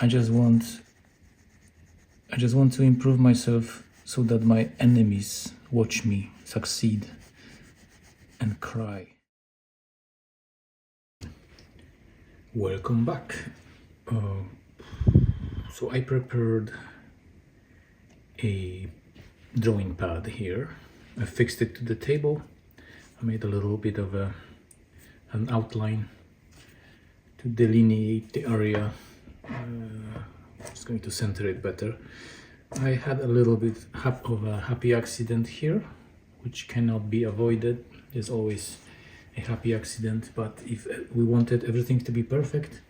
I just want to improve myself so that my enemies watch me succeed and cry. Welcome back. So I prepared a drawing pad here. I fixed it to the table. I made a little bit of an outline to delineate the area. Just going to center it better. I had a little bit of a happy accident here, which cannot be avoided. There's always a happy accident, but if we wanted everything to be perfect,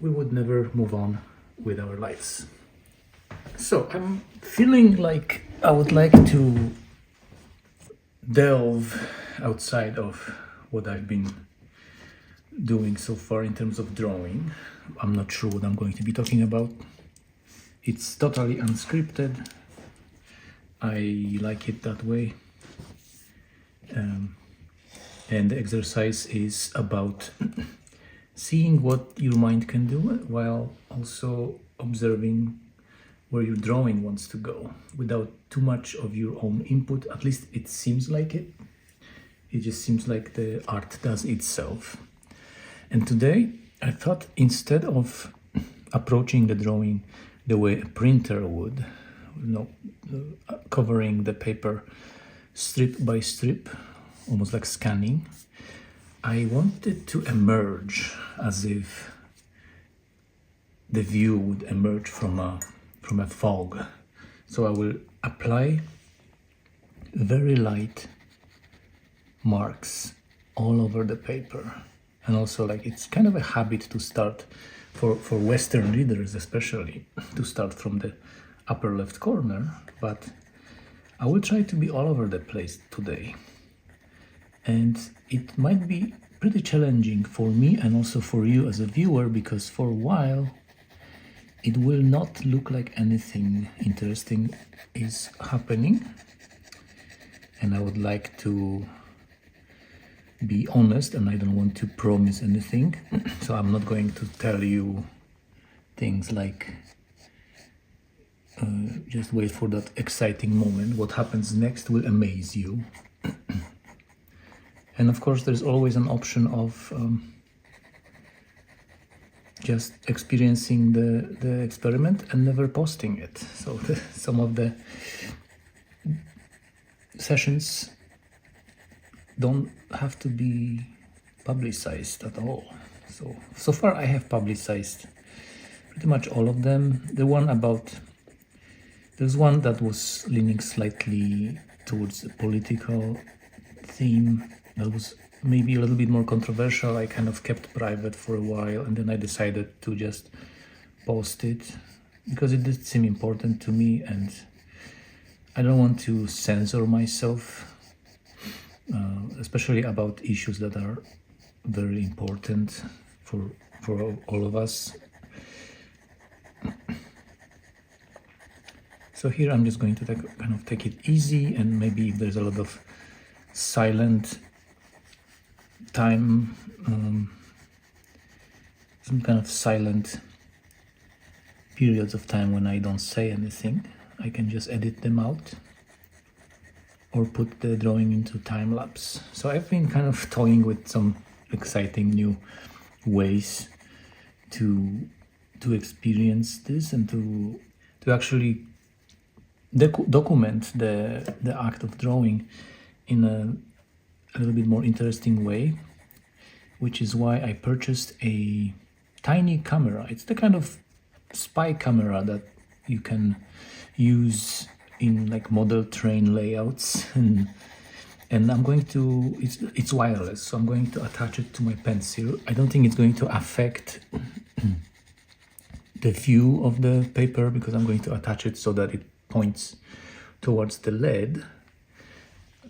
we would never move on with our lives. So I'm feeling like I would like to delve outside of what I've been doing so far in terms of drawing. I'm not sure what I'm going to be talking about. It's totally unscripted. I like it that way. And the exercise is about seeing what your mind can do while also observing where your drawing wants to go without too much of your own input. At least it seems like it. It just seems like the art does itself. And today I thought, instead of approaching the drawing the way a printer would, covering the paper strip by strip, almost like scanning, I wanted to emerge as if the view would emerge from a fog. So I will apply very light marks all over the paper. And also, like, it's kind of a habit to start, for Western readers especially, to start from the upper left corner, but I will try to be all over the place today. And it might be pretty challenging for me and also for you as a viewer, because for a while it will not look like anything interesting is happening. And I would like to be honest, and I don't want to promise anything. So I'm not going to tell you things like just wait for that exciting moment. What happens next will amaze you. And of course, there's always an option of just experiencing the experiment and never posting it. So some of the sessions don't have to be publicized at all. So far I have publicized pretty much all of them. There's one that was leaning slightly towards a political theme. That was maybe a little bit more controversial. I kind of kept private for a while, and then I decided to just post it because it did seem important to me, and I don't want to censor myself, especially about issues that are very important for all of us. So here I'm just going to kind of take it easy, and maybe if there's a lot of silent time, some kind of silent periods of time when I don't say anything, I can just edit them out or put the drawing into time lapse. So I've been kind of toying with some exciting new ways to experience this and to actually document the act of drawing in a little bit more interesting way, which is why I purchased a tiny camera. It's the kind of spy camera that you can use in like model train layouts, and I'm going to, it's wireless, so I'm going to attach it to my pencil. I don't think it's going to affect the view of the paper, because I'm going to attach it so that it points towards the lead,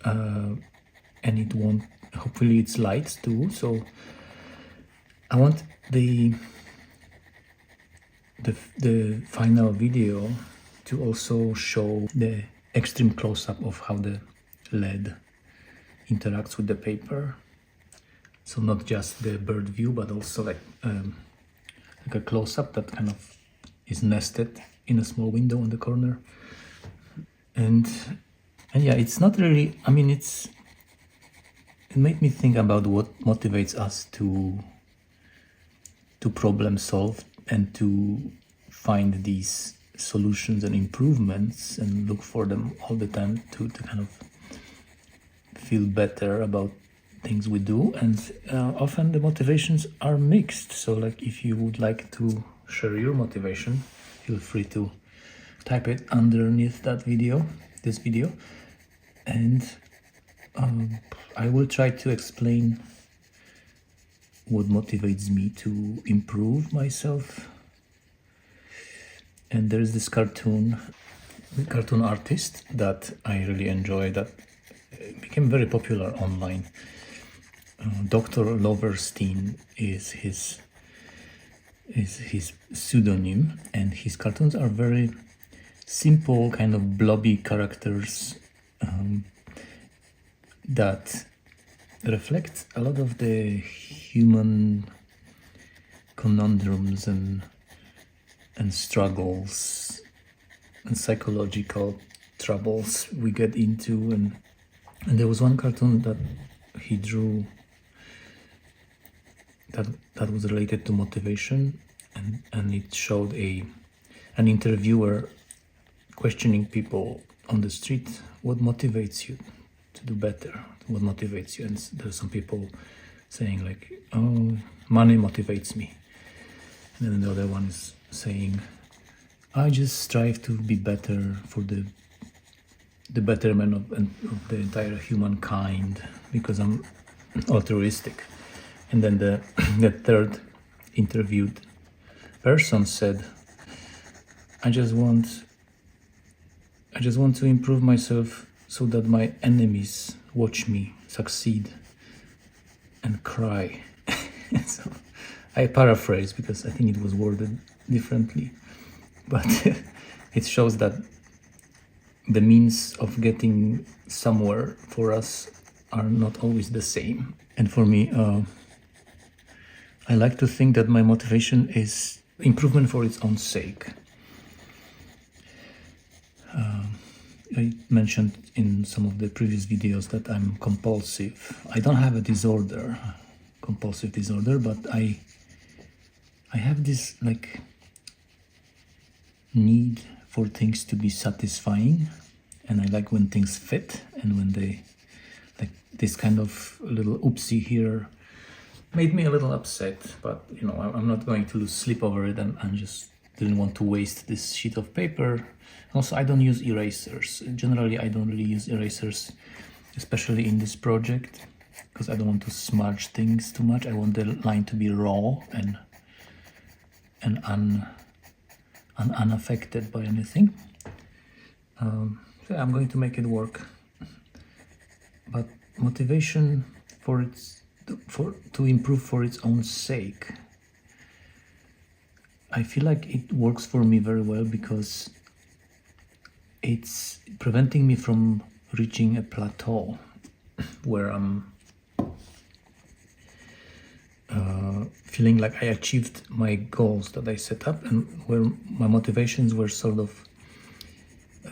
and it won't, hopefully it's light too. So I want the final video to also show the extreme close-up of how the lead interacts with the paper. So not just the bird view, but also like a close-up that kind of is nested in a small window in the corner. And yeah, it's not really, I mean, it made me think about what motivates us to problem solve and to find these solutions and improvements and look for them all the time to kind of feel better about things we do. And often the motivations are mixed. So like if you would like to share your motivation, feel free to type it underneath this video, and I will try to explain what motivates me to improve myself. And there is this cartoon artist that I really enjoy that became very popular online. Dr. Loverstein is his pseudonym, and his cartoons are very simple, kind of blobby characters that reflect a lot of the human conundrums and struggles and psychological troubles we get into. And there was one cartoon that he drew that was related to motivation, and it showed an interviewer questioning people on the street, what motivates you to do better, what motivates you. And there's some people saying like, oh, money motivates me. And then the other one is saying, I just strive to be better for the betterment of the entire humankind because I'm altruistic. And then the third interviewed person said, I just want to improve myself so that my enemies watch me succeed and cry. So I paraphrase because I think it was worded differently, but it shows that the means of getting somewhere for us are not always the same. And for me, I like to think that my motivation is improvement for its own sake. I mentioned in some of the previous videos that I'm compulsive. I don't have a compulsive disorder, but I have this like need for things to be satisfying, and I like when things fit, and when they, like this kind of little oopsie here made me a little upset, but you know, I'm not going to lose sleep over it, and I just didn't want to waste this sheet of paper. Also, I don't use erasers. Generally, I don't really use erasers, especially in this project, because I don't want to smudge things too much. I want the line to be raw and unaffected by anything. So I'm going to make it work. But motivation to improve for its own sake, I feel like it works for me very well because it's preventing me from reaching a plateau where I'm feeling like I achieved my goals that I set up, and where my motivations were sort of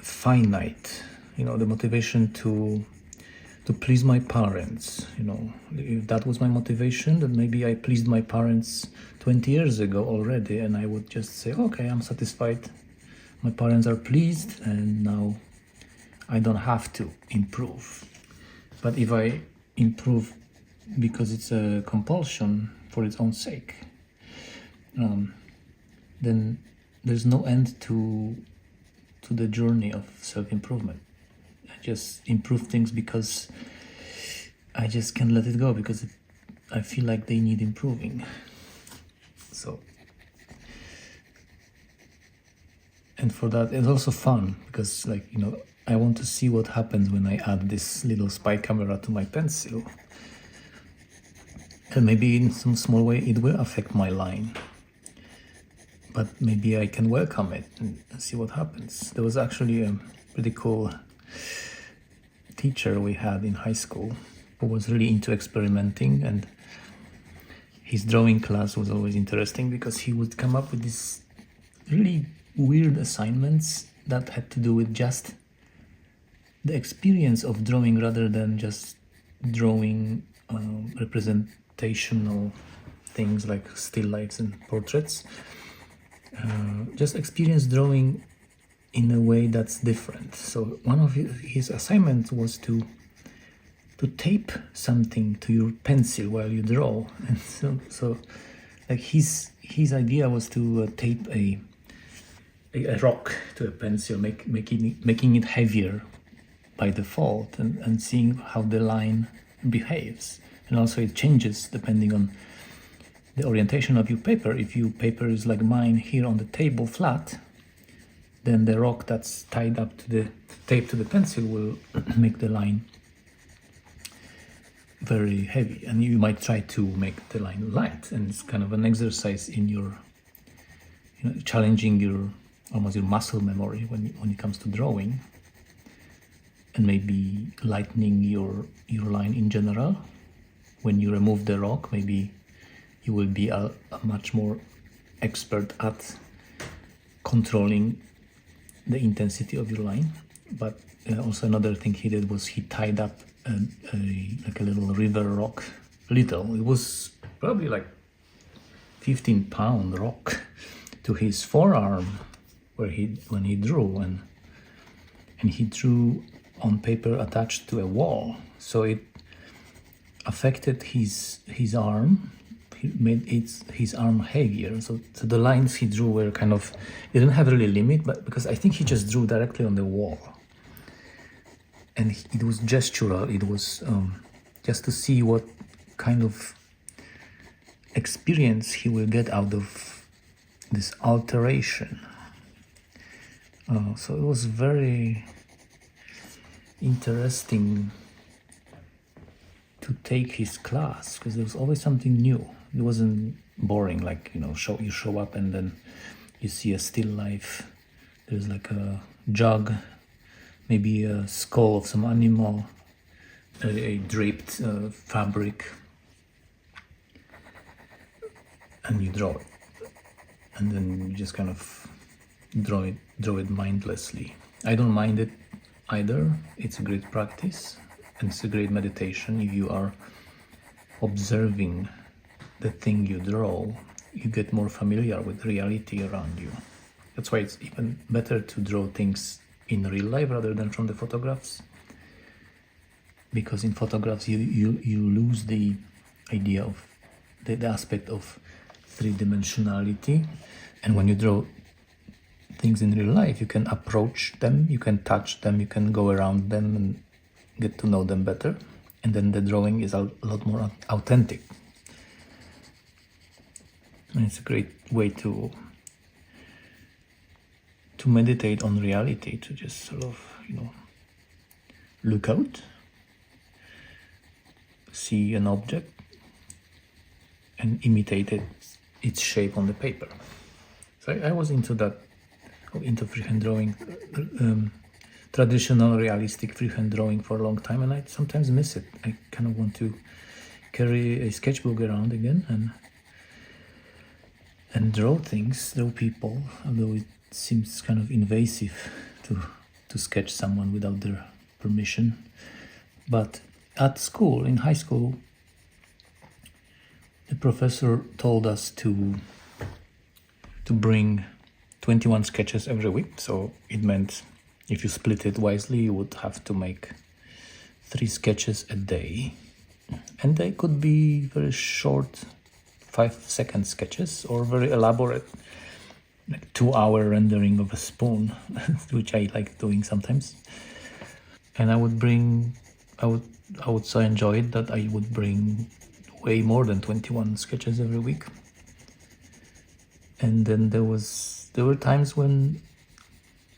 finite. You know, the motivation to please my parents. You know, if that was my motivation, then maybe I pleased my parents 20 years ago already, and I would just say, okay, I'm satisfied. My parents are pleased, and now I don't have to improve. But if I improve because it's a compulsion for its own sake, then there's no end to the journey of self-improvement. I just improve things because I just can't let it go, because I feel like they need improving. So, and for that, it's also fun because, like, you know, I want to see what happens when I add this little spy camera to my pencil. And maybe in some small way it will affect my line. But maybe I can welcome it and see what happens. There was actually a pretty cool teacher we had in high school who was really into experimenting, and his drawing class was always interesting because he would come up with these really weird assignments that had to do with just the experience of drawing rather than just drawing representational things like still lifes and portraits. Just experience drawing in a way that's different. So one of his assignments was to tape something to your pencil while you draw, and so like his idea was to tape a rock to a pencil, making it heavier by default, and seeing how the line behaves. And also it changes depending on the orientation of your paper. If your paper is like mine here on the table flat, then the rock that's tied up to the tape to the pencil will make the line very heavy, and you might try to make the line light, and it's kind of an exercise in your, challenging your almost your muscle memory when it comes to drawing, and maybe lightening your line in general. When you remove the rock, maybe you will be a much more expert at controlling the intensity of your line. But also another thing he did was he tied up like a little river rock. It was probably like 15-pound rock to his forearm when he drew, and he drew on paper attached to a wall, so it affected his arm. He made his arm heavier, so the lines he drew were kind of, he didn't have really limit, but because I think he just drew directly on the wall, and it was gestural. It was just to see what kind of experience he will get out of this alteration. So it was very interesting to take his class, because there was always something new. It wasn't boring, like, you show up and then you see a still life. There's like a jug, maybe a skull of some animal, a draped fabric, and you draw it, and then you just kind of draw it mindlessly. I don't mind it either. It's a great practice, and it's a great meditation. If you are observing the thing you draw, you get more familiar with reality around you. That's why it's even better to draw things in real life rather than from the photographs, because in photographs you lose the idea of the aspect of three-dimensionality, and when you draw things in real life, you can approach them, you can touch them, you can go around them and get to know them better, and then the drawing is a lot more authentic. And it's a great way to meditate on reality, to just sort of, look out, see an object, and imitate its shape on the paper. So I was into freehand drawing, traditional realistic freehand drawing for a long time, and I sometimes miss it. I kind of want to carry a sketchbook around again and draw things, draw people, although it seems kind of invasive to sketch someone without their permission. But at school, in high school, the professor told us to bring 21 sketches every week. So it meant if you split it wisely, you would have to make 3 sketches a day. And they could be very short, 5-second sketches, or very elaborate, like 2-hour rendering of a spoon, which I like doing sometimes. And I would so enjoy it that I would bring way more than 21 sketches every week. And then there were times when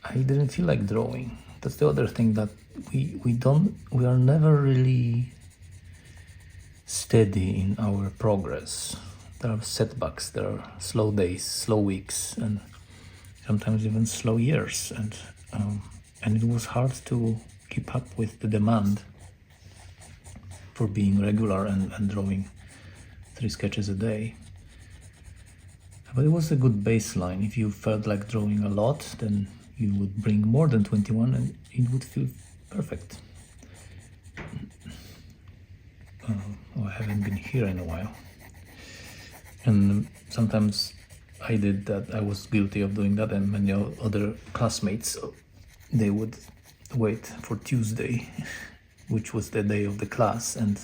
I didn't feel like drawing. That's the other thing, that we are never really steady in our progress. There are setbacks, there are slow days, slow weeks, and sometimes even slow years, and it was hard to keep up with the demand for being regular and drawing 3 sketches a day. But it was a good baseline. If you felt like drawing a lot, then you would bring more than 21 and it would feel perfect. I haven't been here in a while. And sometimes I did that. I was guilty of doing that, and many other classmates, they would wait for Tuesday, which was the day of the class, and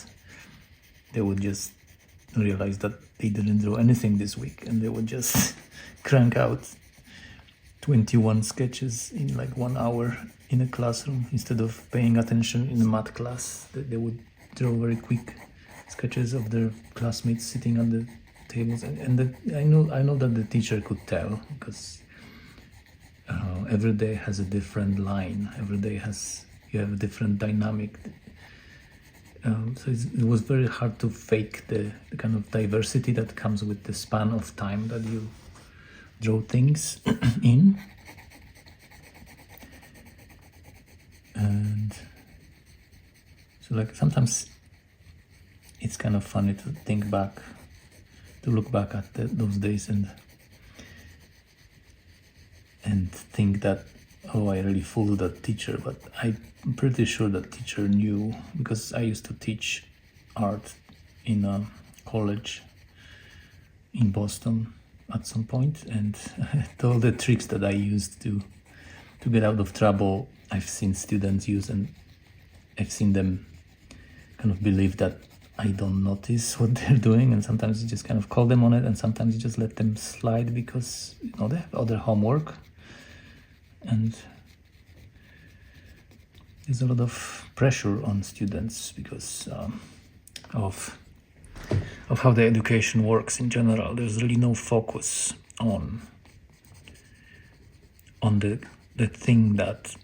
they would just realize that they didn't draw anything this week, and they would just crank out 21 sketches in like 1 hour in a classroom instead of paying attention in a math class. They would draw very quick sketches of their classmates sitting at the tables, and I know that the teacher could tell, because every day has a different line. Every day you have a different dynamic. So it was very hard to fake the kind of diversity that comes with the span of time that you draw things in. And so like sometimes it's kind of funny to look back at those days and think that, oh, I really fooled that teacher. But I'm pretty sure that teacher knew, because I used to teach art in a college in Boston at some point, and all the tricks that I used to get out of trouble, I've seen students use, and I've seen them kind of believe that I don't notice what they're doing, and sometimes you just kind of call them on it, and sometimes you just let them slide because they have other homework. And there's a lot of pressure on students because of how the education works in general. There's really no focus on the thing that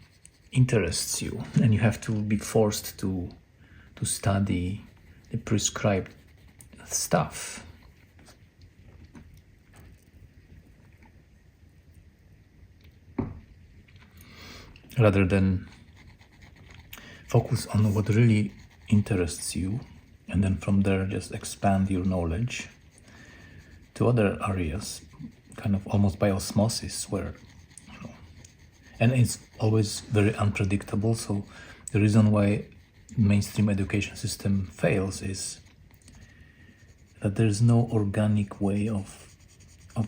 interests you, and you have to be forced to study the prescribed stuff. Rather than focus on what really interests you, and then from there just expand your knowledge to other areas, kind of almost by osmosis, where and it's always very unpredictable. So the reason why mainstream education system fails is that there's no organic way of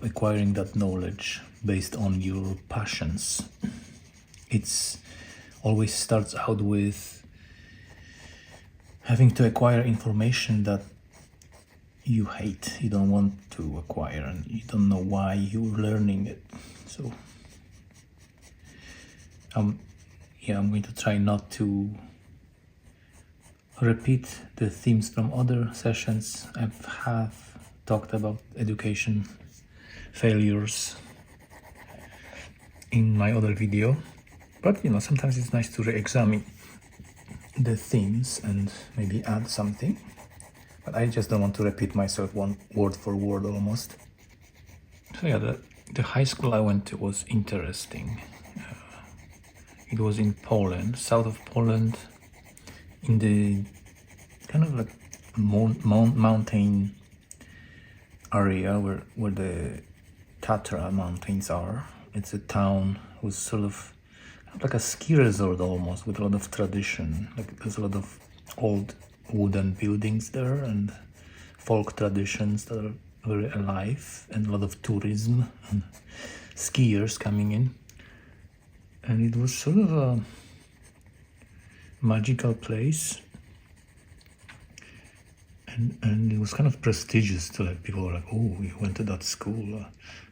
acquiring that knowledge based on your passions. It's always starts out with having to acquire information that you hate, you don't want to acquire, and you don't know why you're learning it. So I'm going to try not to repeat the themes from other sessions. I have talked about education failures in my other video, but sometimes it's nice to re-examine the themes and maybe add something. But I just don't want to repeat myself one word for word almost. So yeah, the high school I went to was interesting. It was in Poland, south of Poland, in the kind of like mountain area where the Tatra mountains are. It's a town who's sort of like a ski resort almost, with a lot of tradition. Like there's a lot of old wooden buildings there and folk traditions that are very alive, and a lot of tourism and skiers coming in. And it was sort of a magical place, and it was kind of prestigious to, like, people were like, oh, you went to that school.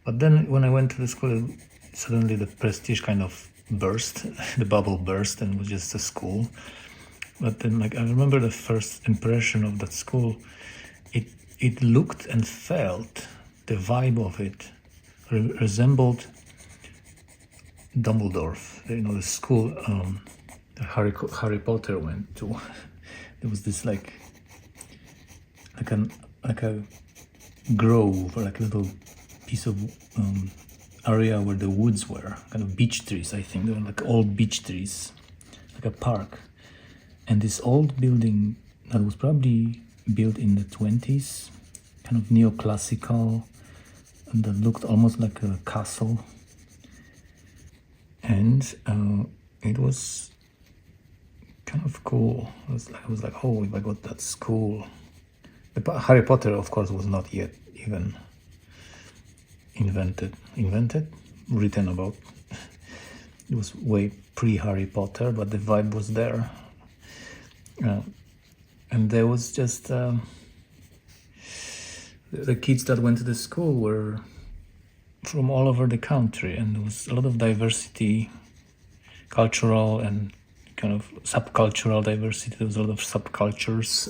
But then when I went to the school, suddenly the prestige kind of burst, the bubble burst, and it was just a school. But then, like, I remember the first impression of that school, it looked and felt, the vibe of it resembled Dumbledore, the school that Harry Potter went to. There was this like a grove, or like a little piece of area where the woods were, kind of beech trees. I think they were like old beech trees, like a park. And this old building that was probably built in the 20s, kind of neoclassical, and that looked almost like a castle. And it was kind of cool. I was like, oh, if I got that school. Harry Potter, of course, was not yet even written about. It was way pre-Harry Potter, but the vibe was there. And there was just the kids that went to the school were from all over the country, and there was a lot of diversity, cultural and kind of subcultural diversity. There was a lot of subcultures.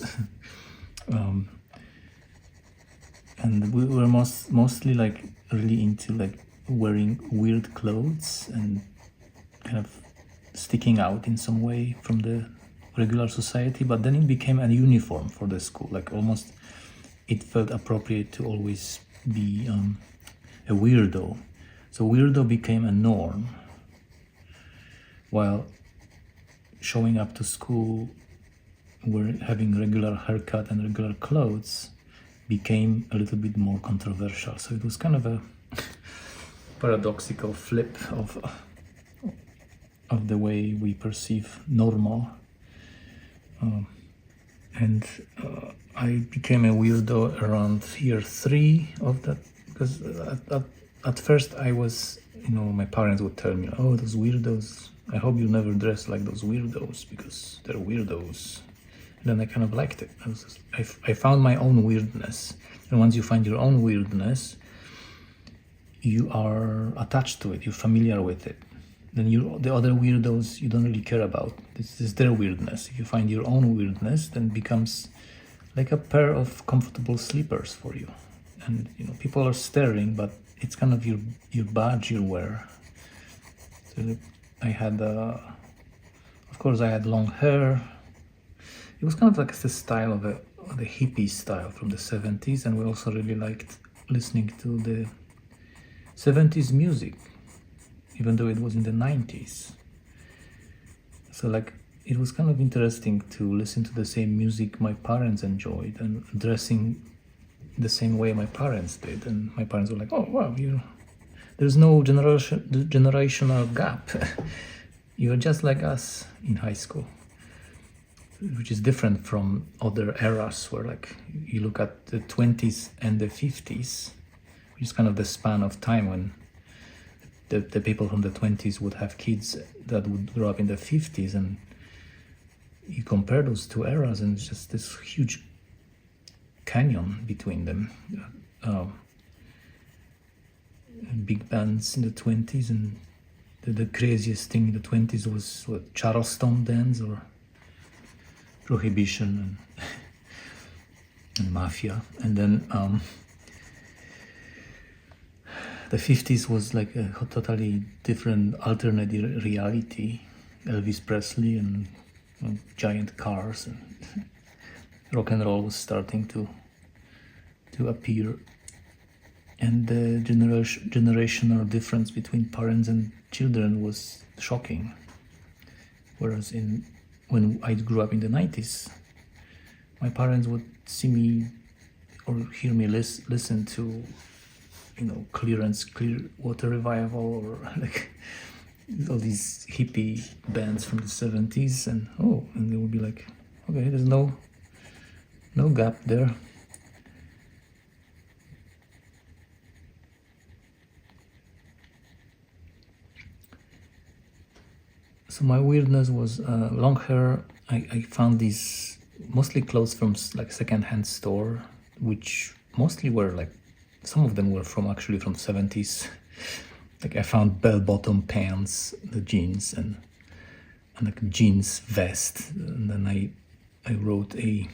And we were mostly like really into like wearing weird clothes and kind of sticking out in some way from the regular society, but then it became a uniform for the school. Like almost it felt appropriate to always be a weirdo. So weirdo became a norm, while showing up to school, having regular haircut and regular clothes became a little bit more controversial. So it was kind of a paradoxical flip of the way we perceive normal. And I became a weirdo around year 3 of that, because at first I was, my parents would tell me, oh, those weirdos, I hope you never dress like those weirdos because they're weirdos. And then I kind of liked it. I found my own weirdness. And once you find your own weirdness, you are attached to it, you're familiar with it. Then the other weirdos you don't really care about. This is their weirdness. If you find your own weirdness, then it becomes like a pair of comfortable slippers for you. And people are staring, but it's kind of your badge you wear. So I had, of course, I had long hair. It was kind of like the style of the hippie style from the 70s, and we also really liked listening to the 70s music, even though it was in the 90s. So like it was kind of interesting to listen to the same music my parents enjoyed and dressing the same way my parents did. And my parents were like, oh wow, there's no generational gap. You're just like us in high school, which is different from other eras where like you look at the 20s and the 50s, which is kind of the span of time when the people from the 20s would have kids that would grow up in the 50s, and you compare those two eras and it's just this huge canyon between them. Big bands in the 20s, and the craziest thing in the 20s was what, Charleston dance or Prohibition and Mafia. And then the 50s was like a totally different alternate reality. Elvis Presley and giant cars, and rock and roll was starting to appear. And the generational difference between parents and children was shocking. Whereas when I grew up in the 90s, my parents would see me or hear me listen to Clearwater Revival, or like all these hippie bands from the 70s, and they would be like, okay, there's no gap there. So my weirdness was long hair. I found these mostly clothes from like second-hand store, which mostly were like, some of them were actually from 70s. Like I found bell-bottom pants, the jeans, and like a jeans vest. And then I wrote a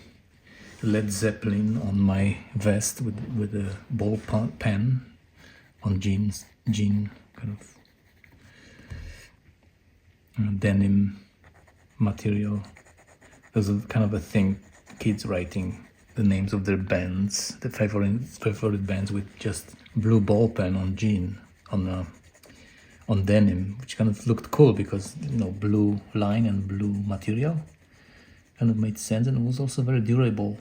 Led Zeppelin on my vest with a ball pen on jean kind of denim material. There's kind of a thing, kids writing the names of their bands, the favorite bands, with just blue ball pen on jean, on denim, which kind of looked cool because blue line and blue material kind of made sense, and it was also very durable.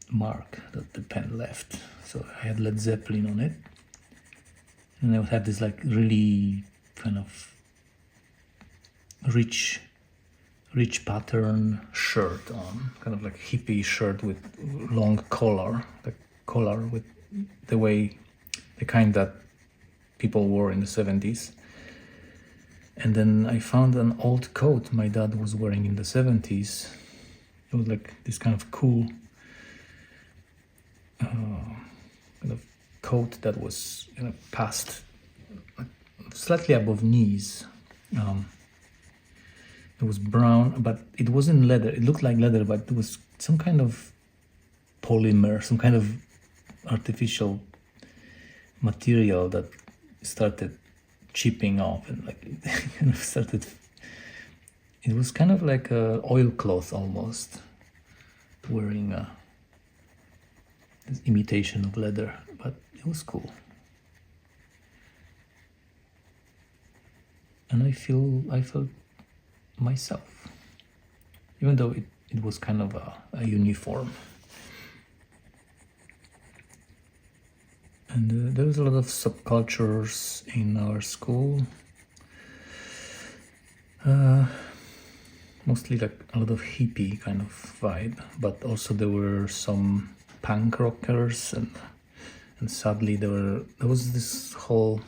mark that the pen left. So I had Led Zeppelin on it, and I would have this like really kind of rich pattern shirt on, kind of like hippie shirt with long collar, the collar with the kind that people wore in the 70s. And then I found an old coat my dad was wearing in the 70s. It was like this kind of cool kind of coat that was past, like, slightly above knees. It was brown, but it wasn't leather. It looked like leather, but it was some kind of polymer, some kind of artificial material that started chipping off and like started. It was kind of like a oilcloth almost, wearing this imitation of leather, but it was cool. And I felt myself, even though it was kind of a uniform. And there was a lot of subcultures in our school, mostly like a lot of hippie kind of vibe, but also there were some punk rockers, and sadly there was this whole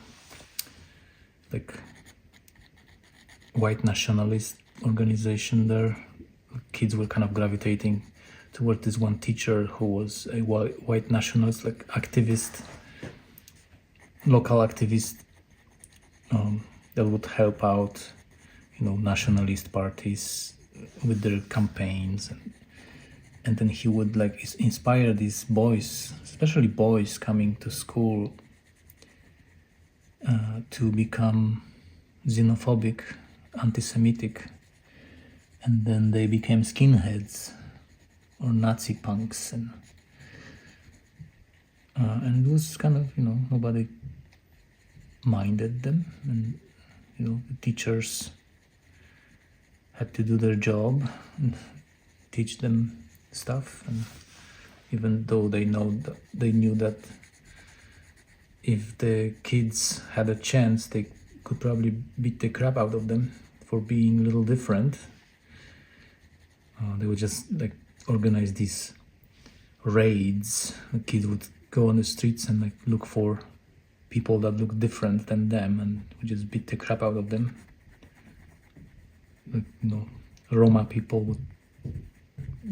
like white nationalist organization there. Kids were kind of gravitating toward this one teacher who was a white nationalist, like activist, local activist, that would help out, nationalist parties with their campaigns, and then he would like inspire these boys, especially boys coming to school, to become xenophobic, anti-Semitic, and then they became skinheads or Nazi punks, and it was kind of, nobody minded them, and the teachers had to do their job and teach them stuff, and even though they knew that if the kids had a chance, they could probably beat the crap out of them for being a little different. They would just like organize these raids. The kids would go on the streets and like look for people that look different than them, and would just beat the crap out of them. Like, Roma people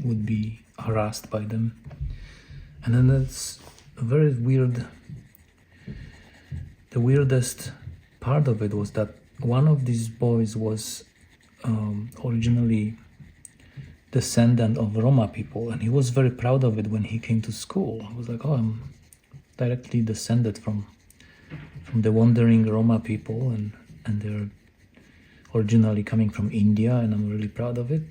would be harassed by them. And then that's a very weird. The weirdest part of it was that one of these boys was originally descendant of Roma people, and he was very proud of it when he came to school. He was like, "Oh, I'm directly descended from the wandering Roma people, and they're originally coming from India, and I'm really proud of it."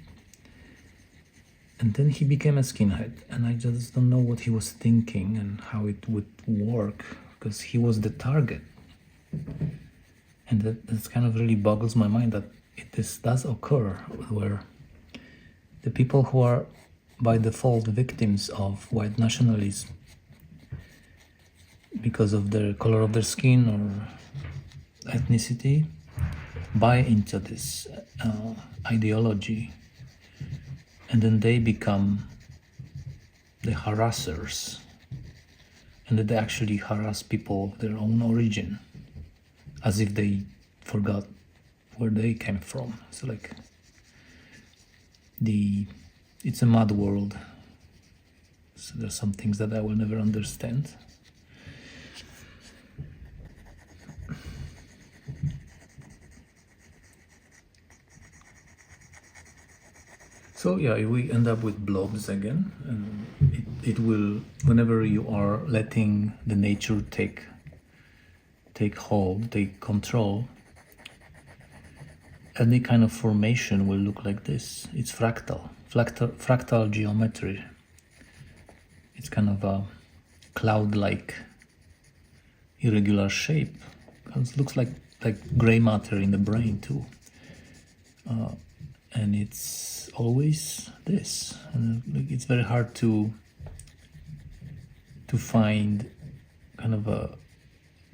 And then he became a skinhead, and I just don't know what he was thinking and how it would work, because he was the target. And that's kind of really boggles my mind that this does occur, where the people who are by default victims of white nationalism because of the color of their skin or ethnicity buy into this ideology, and then they become the harassers, and that they actually harass people of their own origin, as if they forgot where they came from. So like it's a mad world. So there's some things that I will never understand. So yeah, we end up with blobs again, and it will, whenever you are letting the nature take hold, take control, any kind of formation will look like this. It's fractal geometry. It's kind of a cloud-like irregular shape. It looks like gray matter in the brain too. And it's always this. And it's very hard to to find kind of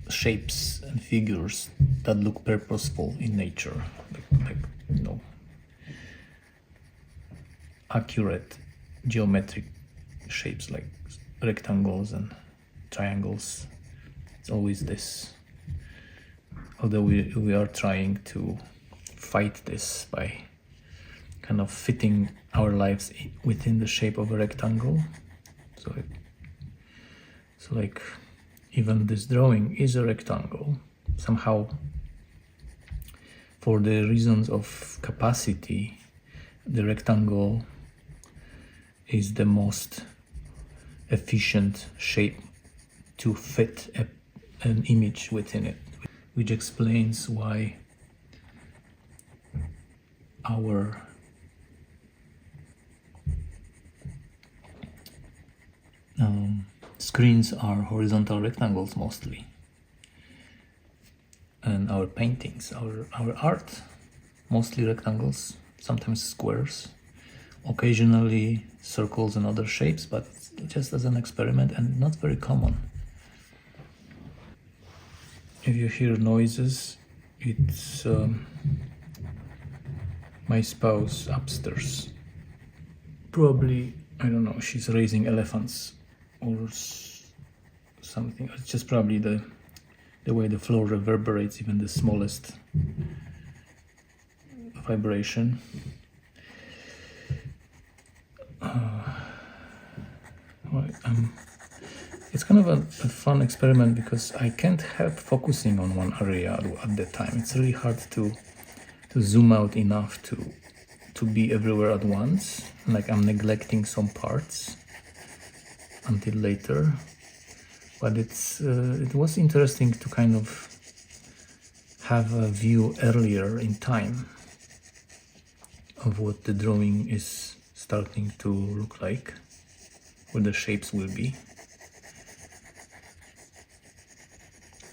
shapes and figures that look purposeful in nature, like accurate geometric shapes like rectangles and triangles. It's always this. Although we are trying to fight this by kind of fitting our lives within the shape of a rectangle. So like even this drawing is a rectangle. Somehow, for the reasons of capacity, the rectangle is the most efficient shape to fit an image within it, which explains why our screens are horizontal rectangles mostly, and our paintings, our art, mostly rectangles, sometimes squares, occasionally circles and other shapes, but just as an experiment and not very common. If you hear noises, it's my spouse upstairs. Probably, I don't know, she's raising elephants or something. It's just probably the way the floor reverberates even the smallest vibration. It's kind of a fun experiment because I can't help focusing on one area at the time. It's really hard to zoom out enough to be everywhere at once. Like I'm neglecting some parts until later. But it was interesting to kind of have a view earlier in time of what the drawing is starting to look like, what the shapes will be.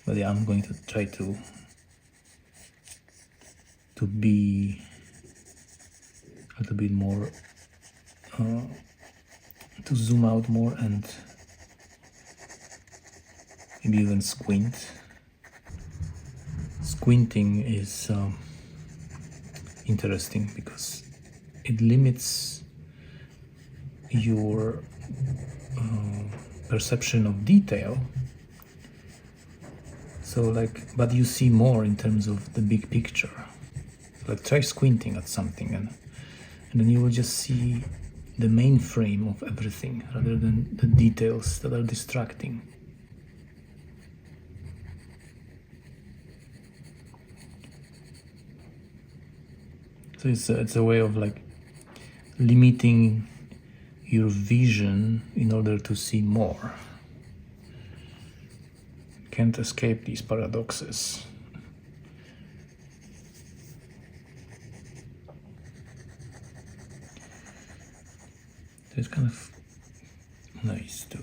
But yeah, I'm going to try to be a little bit more, to zoom out more and maybe even squint. Squinting is interesting because it limits your perception of detail. So but you see more in terms of the big picture. Like try squinting at something and then you will just see the main frame of everything rather than the details that are distracting. So it's a way of like limiting your vision in order to see more. Can't escape these paradoxes. It's kind of nice to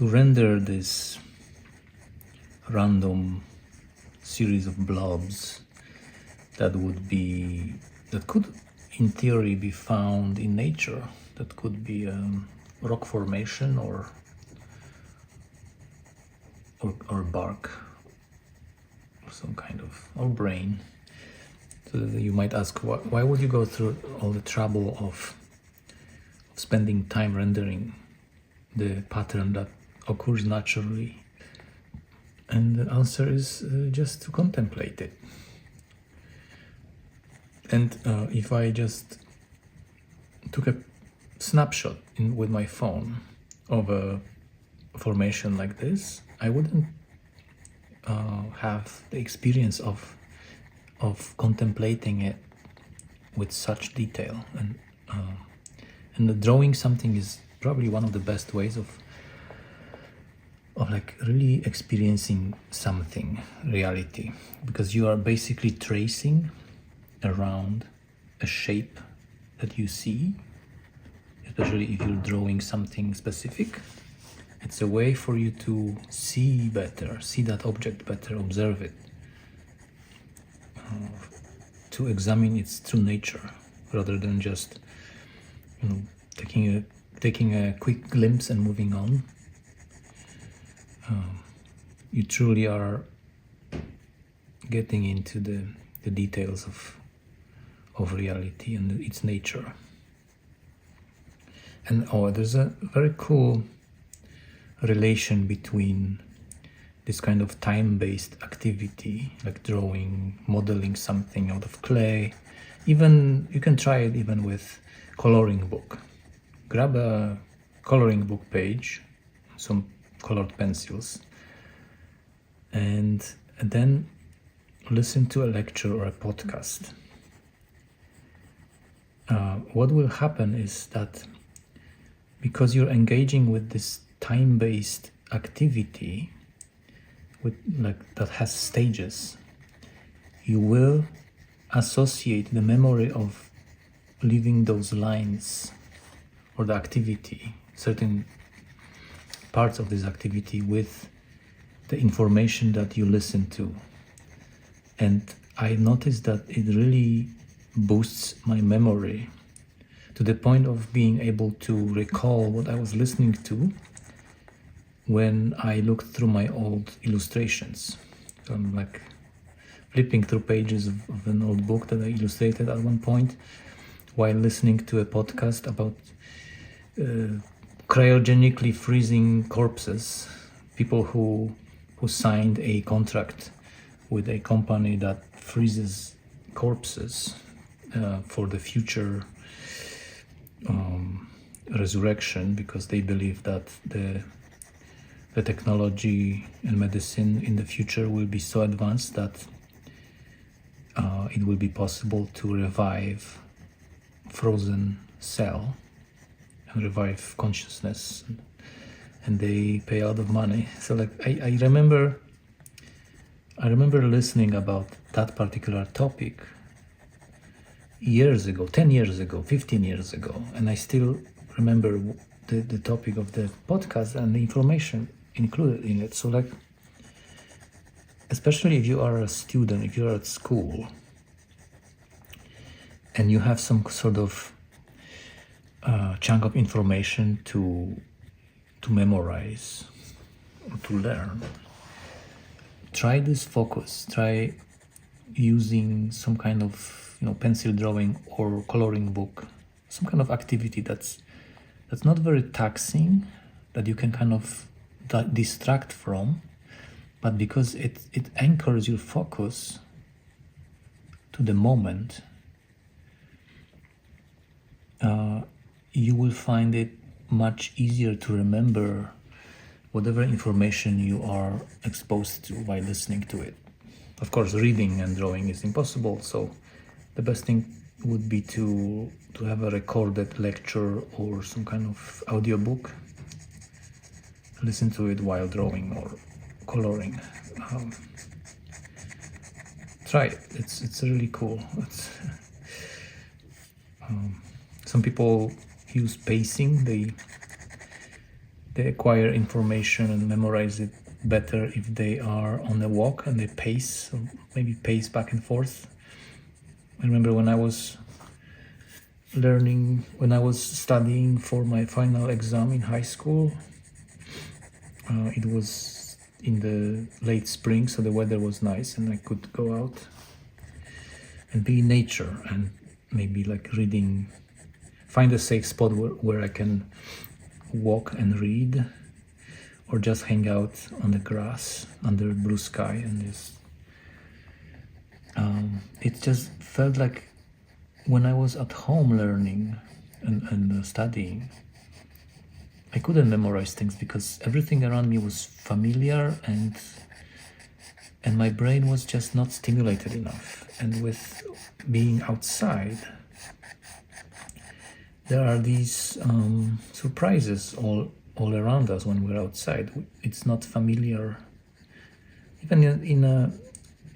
render this random series of blobs that could in theory be found in nature. That could be rock formation or bark or some kind of, or brain. So you might ask, why would you go through all the trouble of spending time rendering the pattern that occurs naturally? And the answer is just to contemplate it. And if I just took a snapshot with my phone of a formation like this, I wouldn't have the experience of contemplating it with such detail. And the drawing something is probably one of the best ways of like really experiencing something, reality, because you are basically tracing around a shape that you see, especially if you're drawing something specific. It's a way for you to see better, see that object better, observe it, to examine its true nature, rather than just taking a taking a quick glimpse and moving on. You truly are getting into the details of reality and its nature. And there's a very cool relation between this kind of time-based activity, like drawing, modeling something out of clay. Even you can try it even with coloring book. Grab a coloring book page, some colored pencils, and then listen to a lecture or a podcast. What will happen is that because you're engaging with this time-based activity that has stages, you will associate the memory of leaving those lines or the activity, certain parts of this activity, with the information that you listen to. And I noticed that it really boosts my memory to the point of being able to recall what I was listening to when I looked through my old illustrations. So I'm like flipping through pages of an old book that I illustrated at one point while listening to a podcast about cryogenically freezing corpses, people who signed a contract with a company that freezes corpses for the future resurrection, because they believe that the technology and medicine in the future will be so advanced that it will be possible to revive frozen cell and revive consciousness, and they pay a lot of money. So like I remember listening about that particular topic years ago, 10 years ago, 15 years ago, and I still remember the topic of the podcast and the information included in it. So like, especially if you are a student, if you're at school and you have some sort of chunk of information to memorize or to learn, try this focus. Try using some kind of pencil drawing or coloring book, some kind of activity that's not very taxing, that you can kind of distract from, but because it anchors your focus to the moment, you will find it much easier to remember whatever information you are exposed to while listening to it. Of course, reading and drawing is impossible, so the best thing would be to have a recorded lecture or some kind of audiobook. Listen to it while drawing or coloring. Try it. It's really cool. Some people use pacing. They acquire information and memorize it better if they are on a walk and they pace, or maybe pace back and forth. I remember when I was studying for my final exam in high school, it was in the late spring, so the weather was nice and I could go out and be in nature and maybe like reading, find a safe spot where I can walk and read, or just hang out on the grass under blue sky, and it just felt like when I was at home learning and studying, I couldn't memorize things because everything around me was familiar, and my brain was just not stimulated enough. And with being outside, there are these surprises all around us when we're outside. It's not familiar. Even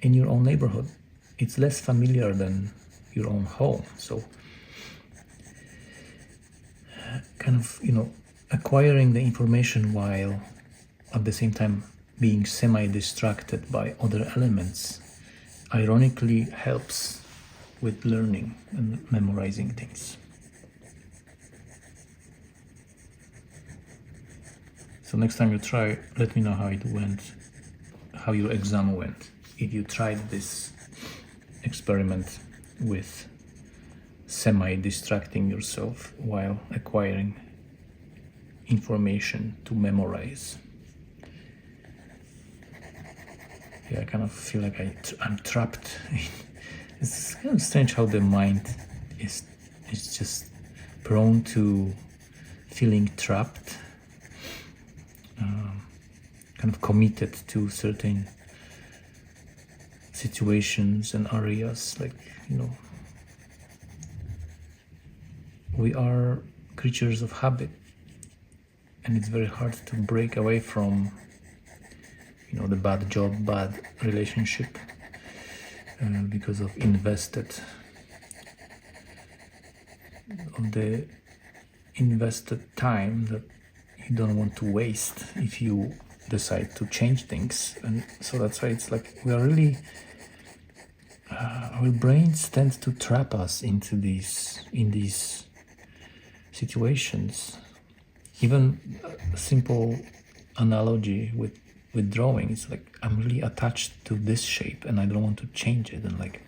in your own neighborhood, it's less familiar than your own home. So kind of, acquiring the information while at the same time being semi-distracted by other elements, ironically helps with learning and memorizing things. So next time you try, let me know how it went, how your exam went. If you tried this experiment with semi-distracting yourself while acquiring information to memorize. Yeah, I kind of feel like I'm trapped. It's kind of strange how the mind is just prone to feeling trapped, kind of committed to certain situations and areas. Like, you know, we are creatures of habit, and it's very hard to break away from, you know, the bad job, bad relationship, because of the invested time that you don't want to waste if you decide to change things. And so that's why it's like we are really our brains tend to trap us in these situations. Even a simple analogy with drawing, it's like I'm really attached to this shape and I don't want to change it. And like,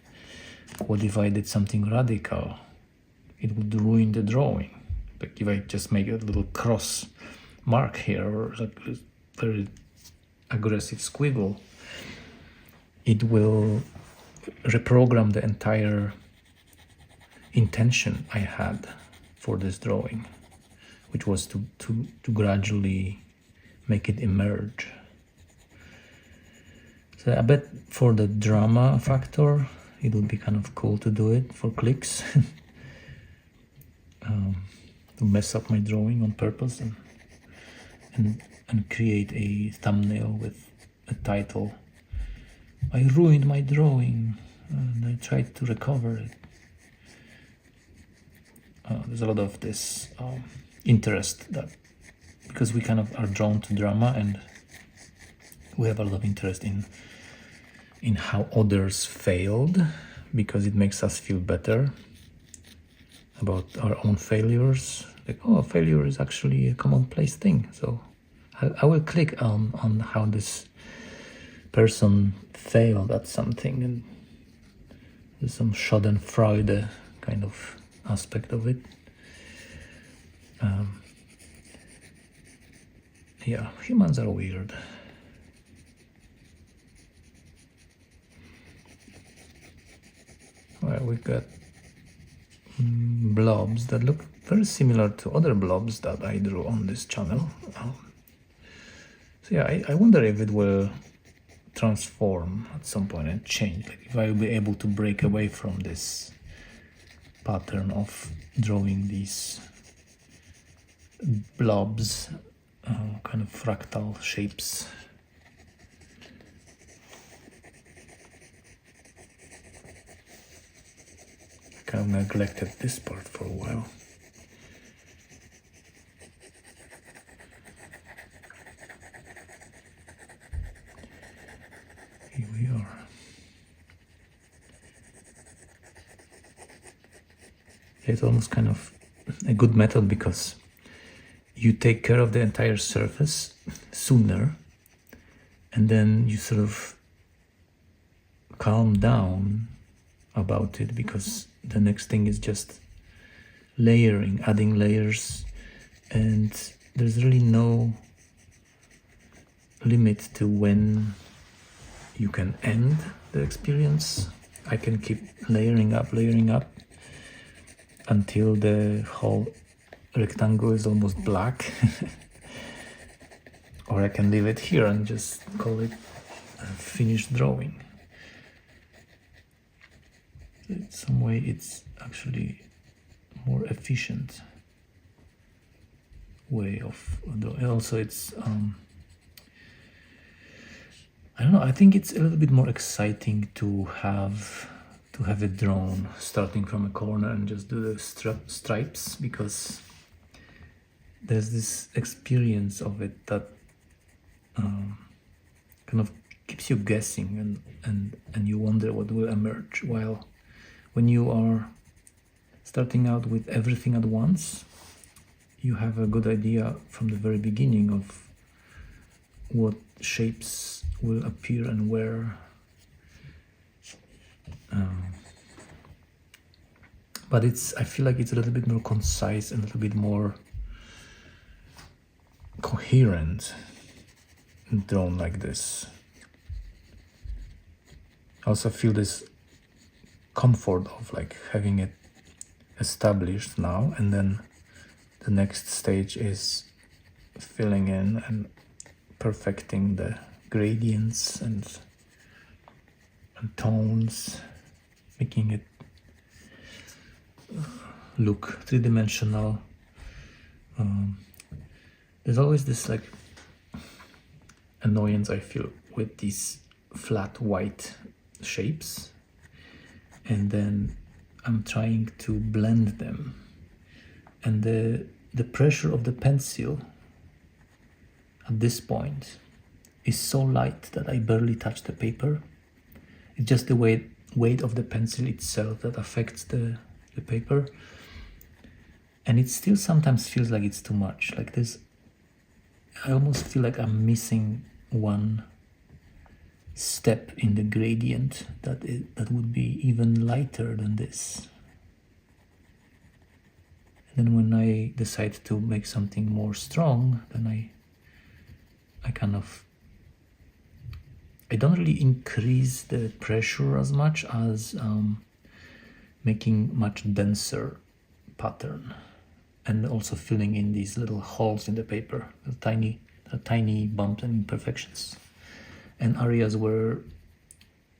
what if I did something radical? It would ruin the drawing. Like if I just make a little cross mark here, or like a very aggressive squiggle, it will reprogram the entire intention I had for this drawing, which was to gradually make it emerge. So I bet for the drama factor, it would be kind of cool to do it for clicks. To mess up my drawing on purpose and create a thumbnail with a title. I ruined my drawing and I tried to recover it. There's a lot of this interest, that because we kind of are drawn to drama, and we have a lot of interest in how others failed, because it makes us feel better about our own failures. Like, oh, failure is actually a commonplace thing. So I will click on how this person failed at something, and there's some Schadenfreude kind of aspect of it. Yeah, humans are weird. Well, we got blobs that look very similar to other blobs that I drew on this channel. So yeah, I wonder if it will transform at some point and change. Like if I will be able to break away from this pattern of drawing these blobs, kind of fractal shapes. I kind of neglected this part for a while. Here we are. It's almost kind of a good method, because you take care of the entire surface sooner, and then you sort of calm down about it, because the next thing is just layering, adding layers, and there's really no limit to when you can end the experience. I can keep layering up until the whole rectangle is almost black. Or I can leave it here and just call it a finished drawing. In some way it's actually more efficient way of doing. Also it's I don't know, I think it's a little bit more exciting to have it drawn starting from a corner and just do the stripes, because there's this experience of it that kind of keeps you guessing, and you wonder what will emerge. While when you are starting out with everything at once, you have a good idea from the very beginning of what shapes will appear and where. But I feel like it's a little bit more concise and a little bit more coherent drawn like this. I also feel this comfort of like having it established now, and then the next stage is filling in and perfecting the gradients and tones, making it look three-dimensional. There's always this like annoyance I feel with these flat white shapes, and then I'm trying to blend them, and the pressure of the pencil at this point is so light that I barely touch the paper. It's just the weight of the pencil itself that affects the paper, and it still sometimes feels like it's too much. Like this, I almost feel like I'm missing one step in the gradient that would be even lighter than this. And then when I decide to make something more strong, then I kind of, I don't really increase the pressure as much as making much denser pattern, and also filling in these little holes in the paper, tiny bumps and imperfections, and areas where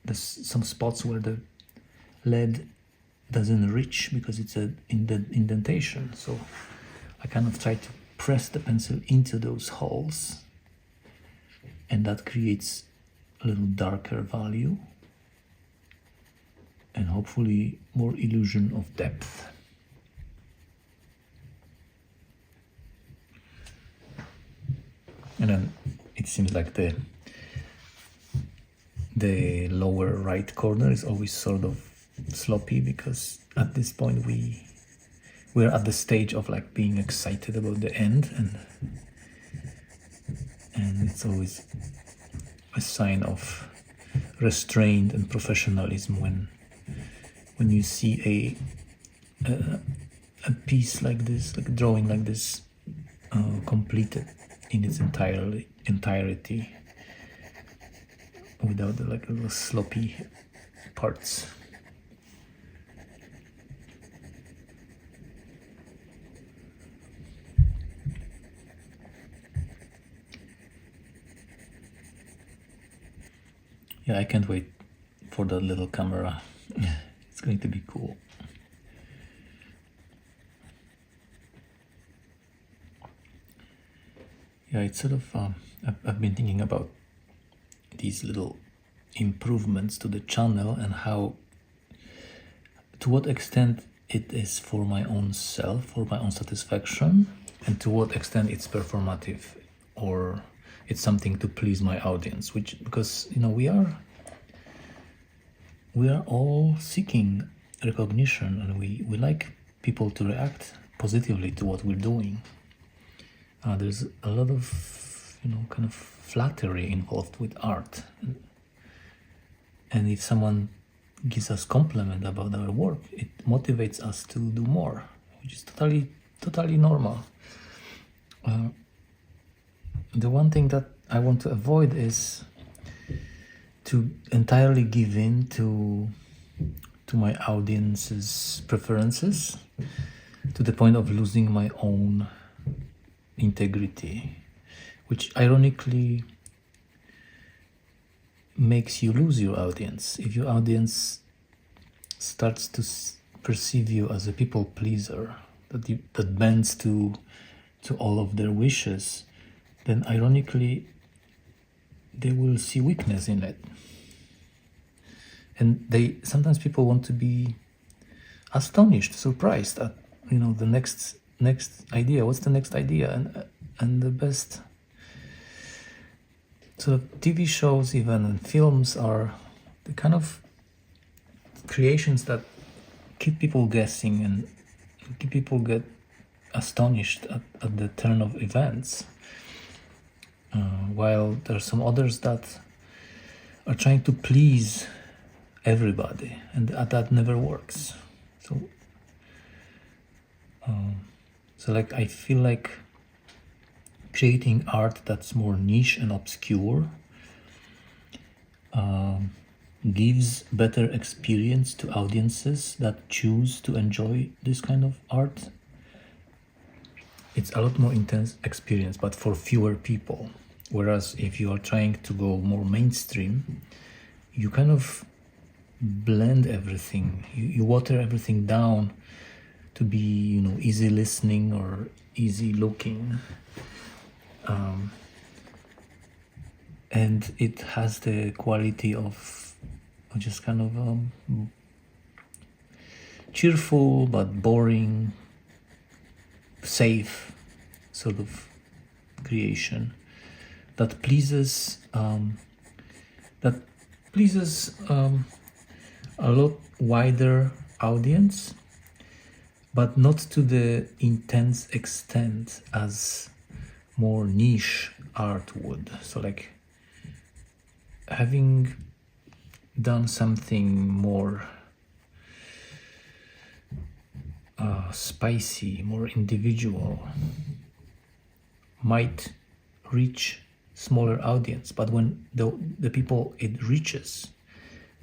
there's some spots where the lead doesn't reach because it's an indentation. So I kind of try to press the pencil into those holes, and that creates a little darker value and hopefully more illusion of depth. And then it seems like the lower right corner is always sort of sloppy, because at this point we're at the stage of like being excited about the end, and it's always a sign of restraint and professionalism when you see a piece like this, like a drawing like this, completed in its entirety without the like little sloppy parts. Yeah, I can't wait for that little camera. It's going to be cool. Yeah, it's sort of, I've been thinking about these little improvements to the channel and how, to what extent it is for my own self, for my own satisfaction, and to what extent it's performative, or it's something to please my audience, because we are all seeking recognition, and we like people to react positively to what we're doing. There's a lot of kind of flattery involved with art, and if someone gives us compliment about our work, it motivates us to do more, which is totally normal. The one thing that I want to avoid is to entirely give in to my audience's preferences, to the point of losing my own integrity, which ironically makes you lose your audience. If your audience starts to perceive you as a people pleaser that bends to all of their wishes, then ironically they will see weakness in it. And sometimes people want to be astonished, surprised at the next idea. What's the next idea? And the best sort of TV shows, even, and films, are the kind of creations that keep people guessing and keep people get astonished at the turn of events. while there are some others that are trying to please everybody, and that never works. So like I feel like creating art that's more niche and obscure gives better experience to audiences that choose to enjoy this kind of art. It's a lot more intense experience, but for fewer people. Whereas if you are trying to go more mainstream, you kind of blend everything. You water everything down to be, easy listening or easy looking. And it has the quality of just kind of cheerful but boring, safe sort of creation that pleases a lot wider audience, but not to the intense extent as more niche art would. So like having done something more spicy, more individual, might reach smaller audience, but when the people it reaches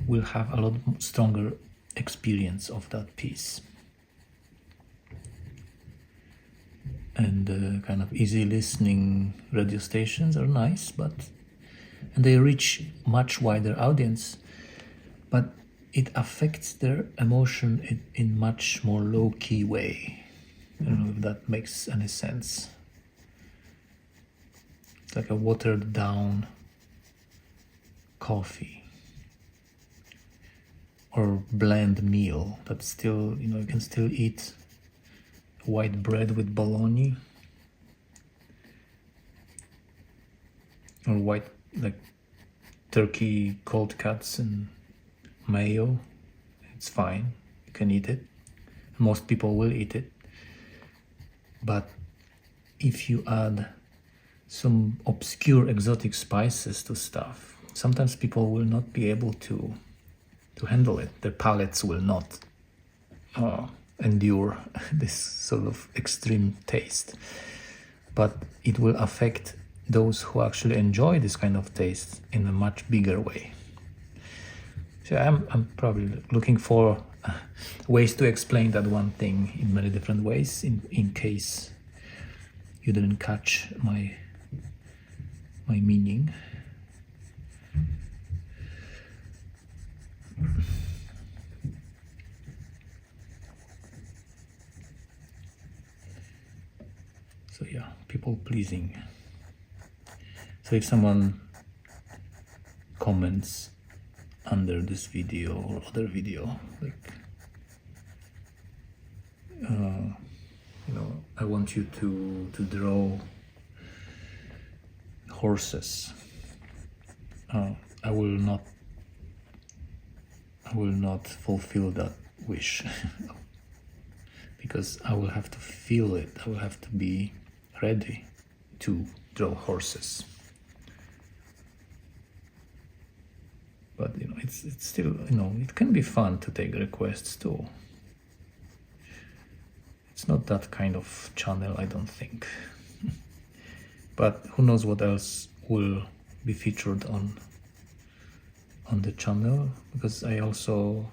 will have a lot stronger experience of that piece. And kind of easy listening radio stations are nice, and they reach much wider audience, but it affects their emotion in much more low-key way. I don't know if that makes any sense. It's like a watered down coffee or bland meal that still, you can still eat white bread with bologna or white, like turkey cold cuts and mayo. It's fine, you can eat it. Most people will eat it. But if you add some obscure exotic spices to stuff, sometimes people will not be able to handle it. Their palates will not endure this sort of extreme taste. But it will affect those who actually enjoy this kind of taste in a much bigger way. So I'm probably looking for ways to explain that one thing in many different ways, in case you didn't catch my meaning. So yeah, people pleasing. So if someone comments under this video or other video, like I want you to draw horses, I will not fulfill that wish because I will have to feel it. I will have to be ready to draw horses. But it's still, it can be fun to take requests too. It's not that kind of channel, I don't think. But who knows what else will be featured on the channel, because I also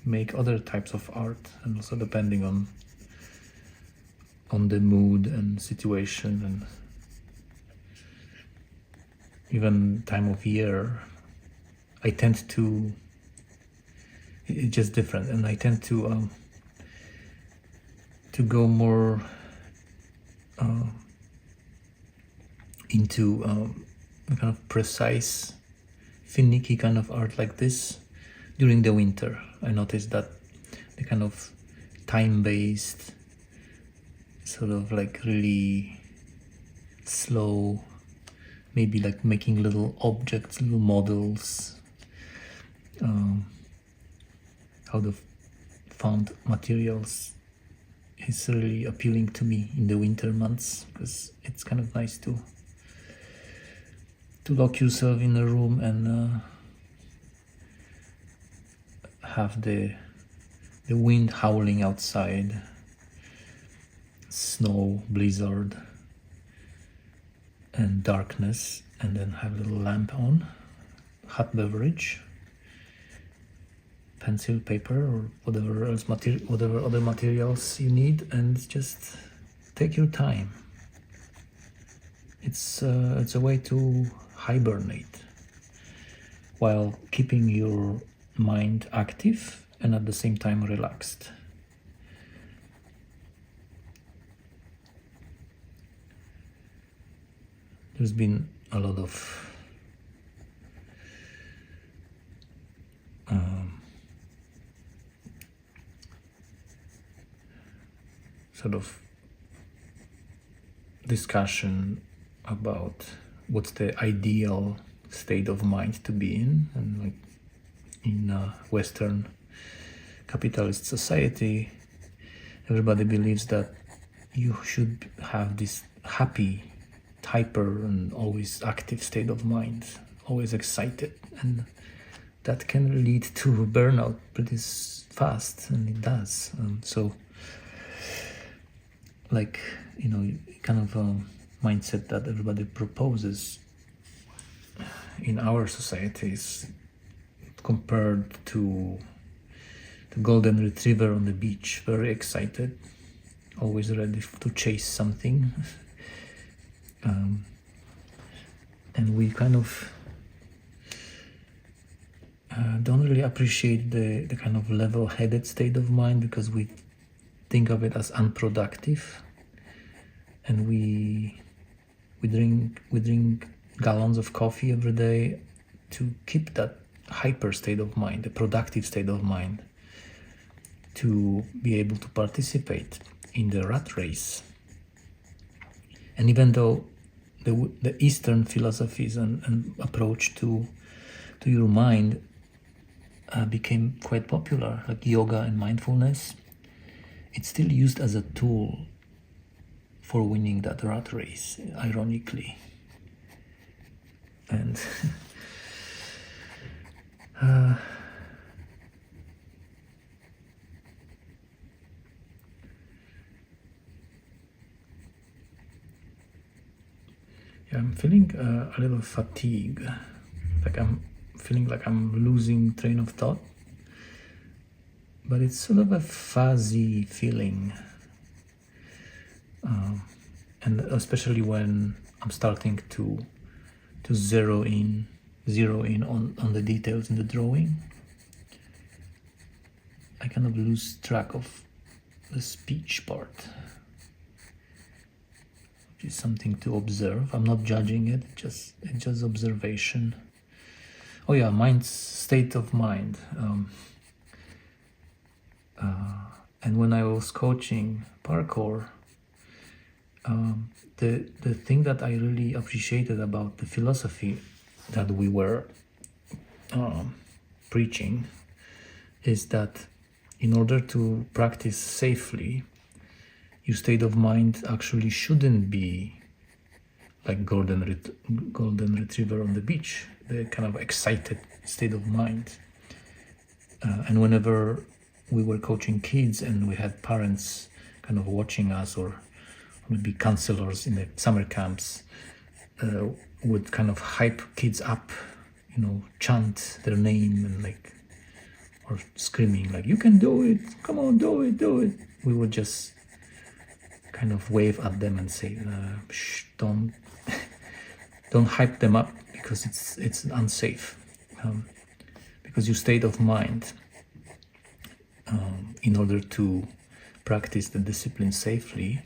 make other types of art, and also depending on the mood and situation and even time of year, I tend to, it's just different, and I tend to go more into a kind of precise, finicky kind of art like this during the winter. I noticed that the kind of time-based, sort of like really slow, maybe like making little objects, little models, out of found materials is really appealing to me in the winter months, because it's kind of nice to to lock yourself in a room and have the wind howling outside, snow, blizzard, and darkness, and then have a little lamp on, hot beverage, pencil, paper, or whatever else whatever other materials you need, and just take your time. It's a way to hibernate while keeping your mind active and at the same time relaxed. There's been a lot of sort of discussion about what's the ideal state of mind to be in, and like in a Western capitalist society, everybody believes that you should have this happy, hyper, and always active state of mind, always excited, and that can lead to burnout pretty fast, and it does. So, like, you know, kind of a mindset that everybody proposes in our societies compared to the golden retriever on the beach, very excited, always ready to chase something. And we kind of don't really appreciate the kind of level-headed state of mind, because we think of it as unproductive, and we drink gallons of coffee every day to keep that hyper state of mind, the productive state of mind, to be able to participate in the rat race. And even though the Eastern philosophies and approach to your mind became quite popular, like yoga and mindfulness, it's still used as a tool for winning that rat race, ironically. And yeah, I'm feeling a little fatigue, like I'm feeling like I'm losing train of thought, but it's sort of a fuzzy feeling, and especially when I'm starting to zero in on the details in the drawing, I kind of lose track of the speech part, which is something to observe. I'm not judging it, it's just observation. Oh yeah, state of mind. And when I was coaching parkour, the thing that I really appreciated about the philosophy that we were preaching is that in order to practice safely, your state of mind actually shouldn't be like golden retriever on the beach, the kind of excited state of mind. And whenever we were coaching kids and we had parents kind of watching us, or maybe counselors in the summer camps would kind of hype kids up, you know, chant their name and like, or screaming like, "You can do it, come on, do it." We would just kind of wave at them and say, "Shh, don't hype them up, because it's unsafe." Because your state of mind, in order to practice the discipline safely,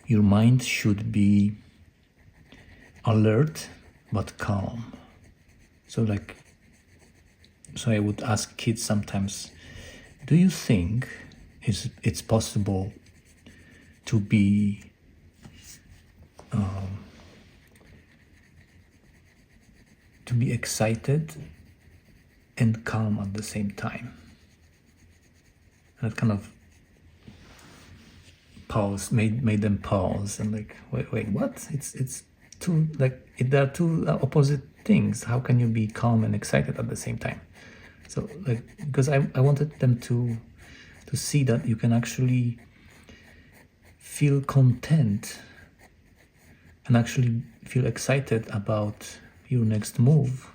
your mind should be alert but calm. So I would ask kids sometimes, do you think it's possible to be excited and calm at the same time? That kind of made them pause and like, wait, what? there are two opposite things. How can you be calm and excited at the same time? So because I wanted them to see that you can actually feel content and actually feel excited about your next move,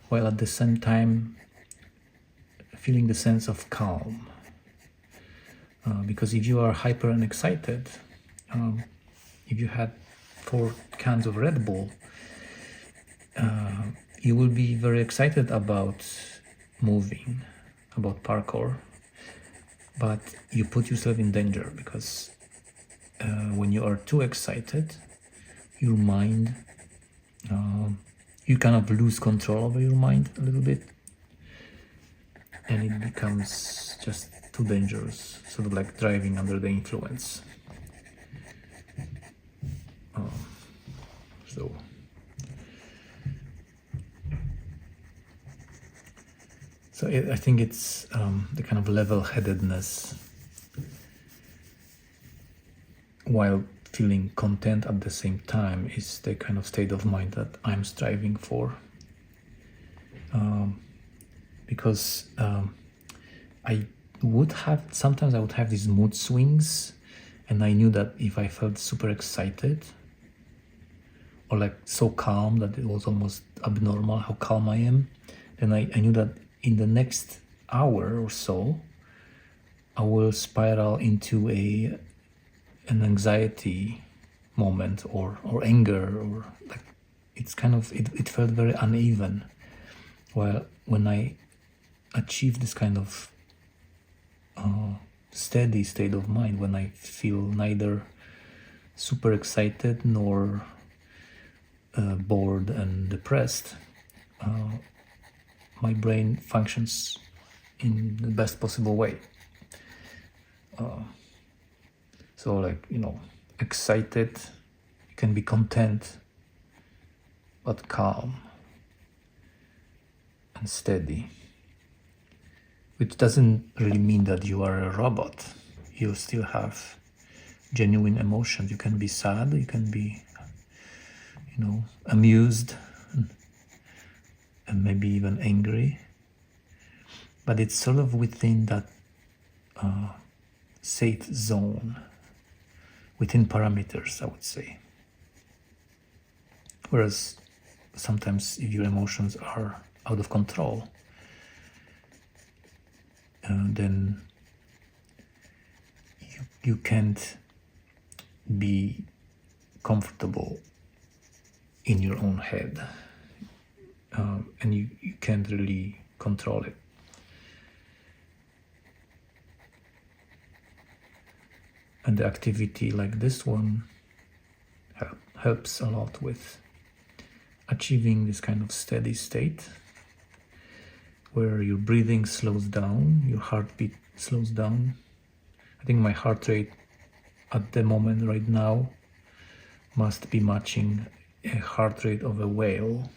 while at the same time feeling the sense of calm. Because if you are hyper and excited, if you had 4 cans of Red Bull, you will be very excited about moving, about parkour, but you put yourself in danger because when you are too excited, your mind, you kind of lose control over your mind a little bit, and it becomes just too dangerous, sort of like driving under the influence. So I think it's the kind of level-headedness while feeling content at the same time is the kind of state of mind that I'm striving for. Because sometimes I would have these mood swings, and I knew that if I felt super excited or like so calm that it was almost abnormal how calm I am, then I knew that in the next hour or so I will spiral into an anxiety moment or anger, or like it felt very uneven. While when I achieve this kind of steady state of mind, when I feel neither super excited nor bored and depressed, my brain functions in the best possible way. So like, excited, you can be content, but calm and steady, which doesn't really mean that you are a robot. You still have genuine emotions. You can be sad, you can be, amused, and maybe even angry, but it's sort of within that safe zone, within parameters, I would say. Whereas sometimes if your emotions are out of control, then you can't be comfortable in your own head, and you can't really control it. And the activity like this one helps a lot with achieving this kind of steady state where your breathing slows down, your heartbeat slows down. I think my heart rate at the moment right now must be matching a heart rate of a whale,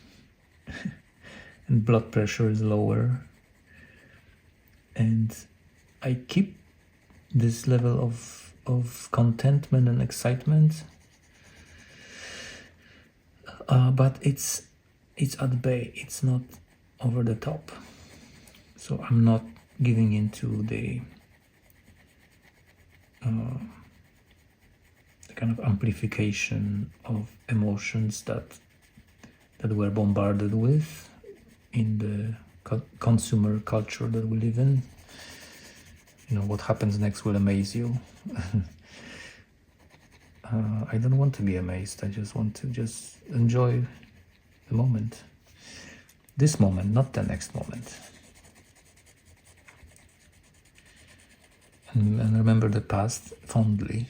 and blood pressure is lower, and I keep this level of contentment and excitement, but it's at bay, it's not over the top. So I'm not giving into the kind of amplification of emotions that we're bombarded with in the consumer culture that we live in. What happens next will amaze you. I don't want to be amazed. I just want to enjoy the moment. This moment, not the next moment. And remember the past fondly.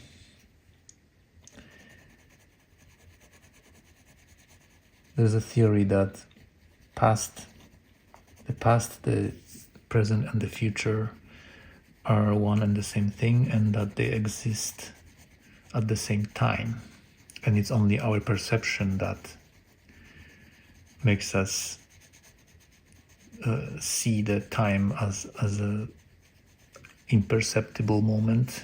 There's a theory that the past, the present, and the future are one and the same thing, and that they exist at the same time, and it's only our perception that makes us see the time as a imperceptible moment,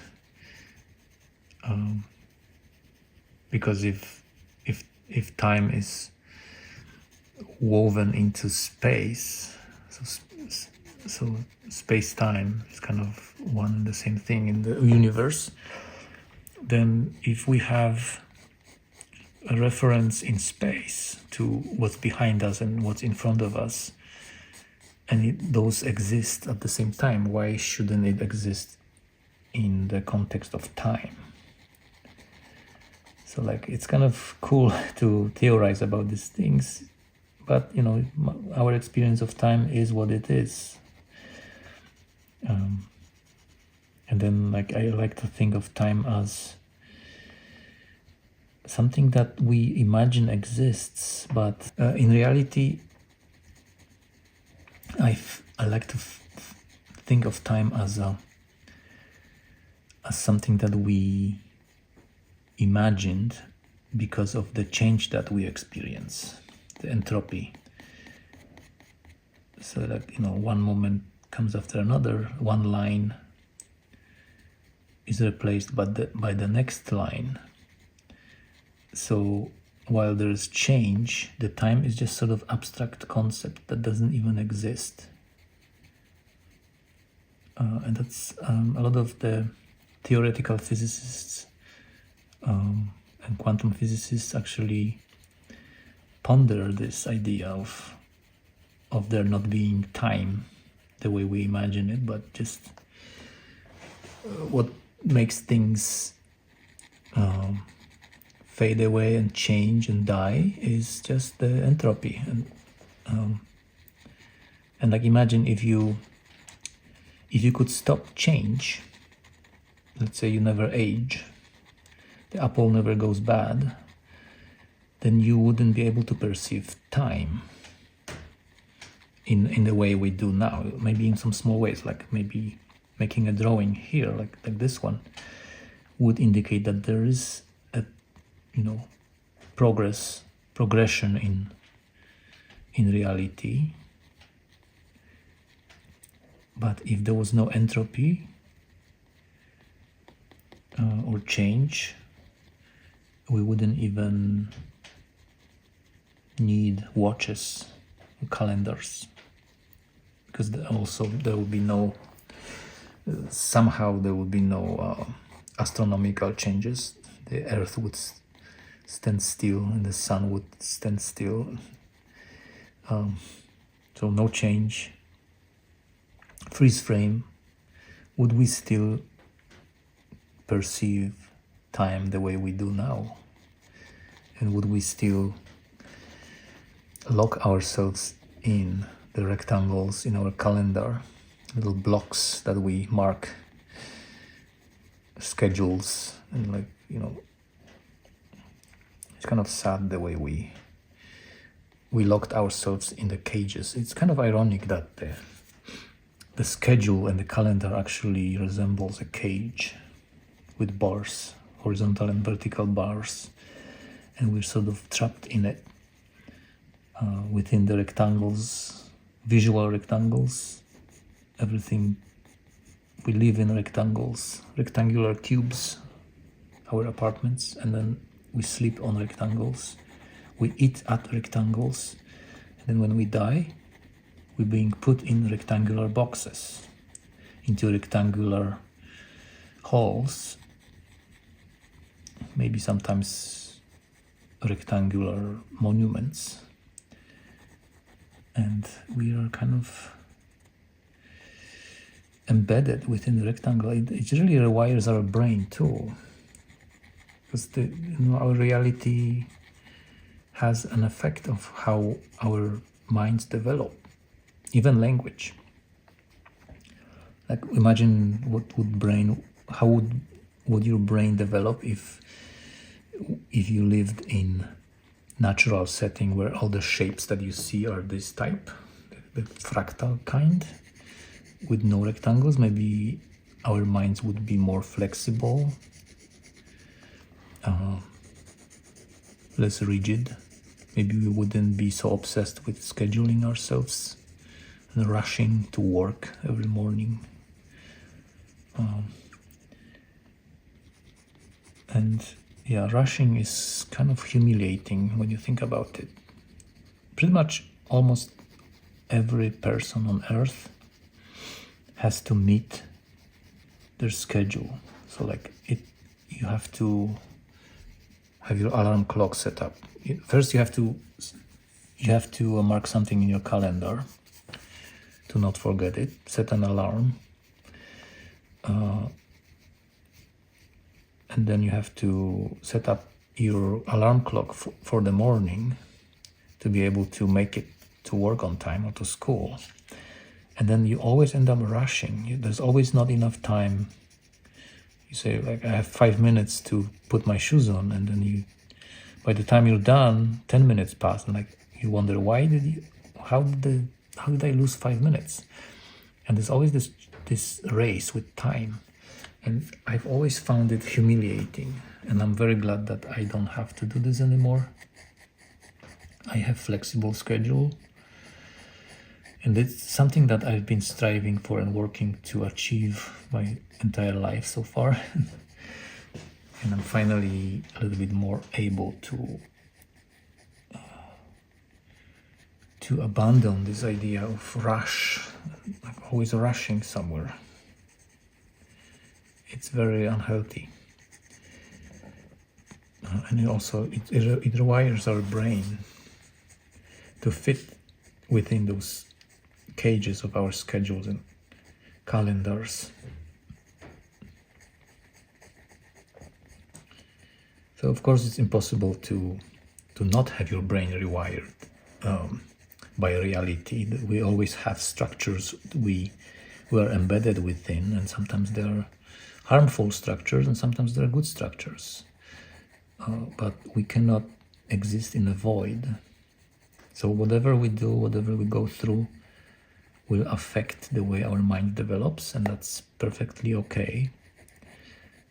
because if if time is woven into space, so space-time is kind of one and the same thing in the universe, then if we have a reference in space to what's behind us and what's in front of us, and those exist at the same time, why shouldn't it exist in the context of time? So like, it's kind of cool to theorize about these things, but you know, our experience of time is what it is. And then like, I like to think of time as something that we imagine exists, but in reality, I like to think of time as something that we imagined because of the change that we experience, the entropy. So like, you know, one moment comes after another, one line is replaced by the next line. So while there's change, the time is just sort of abstract concept that doesn't even exist. And that's a lot of the theoretical physicists and quantum physicists actually ponder this idea of there not being time the way we imagine it, but just what makes things fade away and change and die is just the entropy. And like, imagine if you could stop change. Let's say you never age, the apple never goes bad, then you wouldn't be able to perceive time in the way we do now. Maybe in some small ways, like maybe making a drawing here, like this one, would indicate that there is a, you know, progression in reality. But if there was no entropy or change, we wouldn't even need watches or calendars, because also there would be no somehow there would be no astronomical changes. The earth would stand still and the sun would stand still, so no change, freeze frame. Would we still perceive time the way we do now? And would we still lock ourselves in the rectangles in our calendar, little blocks that we mark schedules, and like, you know, it's kind of sad the way we locked ourselves in the cages. It's kind of ironic that the schedule and the calendar actually resembles a cage with bars, horizontal and vertical bars, and we're sort of trapped in it within the rectangles, visual rectangles. Everything, we live in rectangles, rectangular cubes, our apartments, and then we sleep on rectangles, we eat at rectangles, and then when we die, we're being put in rectangular boxes, into rectangular halls, maybe sometimes rectangular monuments, and we are kind of embedded within the rectangle. It really rewires our brain too, because our reality has an effect of how our minds develop, even language. Like, imagine how would your brain develop if you lived in natural setting where all the shapes that you see are this type, the fractal kind, with no rectangles. Maybe our minds would be more flexible, less rigid. Maybe we wouldn't be so obsessed with scheduling ourselves and rushing to work every morning. And Yeah, rushing is kind of humiliating when you think about it. Pretty much almost every person on earth has to meet their schedule. So like you have to have your alarm clock set up. First you have to mark something in your calendar to not forget it. Set an alarm. And then you have to set up your alarm clock for the morning to be able to make it to work on time or to school. And then you always end up rushing. There's always not enough time. You say, like, I have 5 minutes to put my shoes on, and then by the time you're done, 10 minutes pass, and like you wonder, how did I lose 5 minutes? And there's always this race with time. And I've always found it humiliating, and I'm very glad that I don't have to do this anymore. I have flexible schedule, and it's something that I've been striving for and working to achieve my entire life so far. And I'm finally a little bit more able to abandon this idea of rush, like always rushing somewhere. It's very unhealthy, and also it rewires our brain to fit within those cages of our schedules and calendars. So of course it's impossible to not have your brain rewired by reality. We always have structures we are embedded within, and sometimes they are harmful structures and sometimes there are good structures, but we cannot exist in a void. So whatever we do, whatever we go through, will affect the way our mind develops, and that's perfectly okay.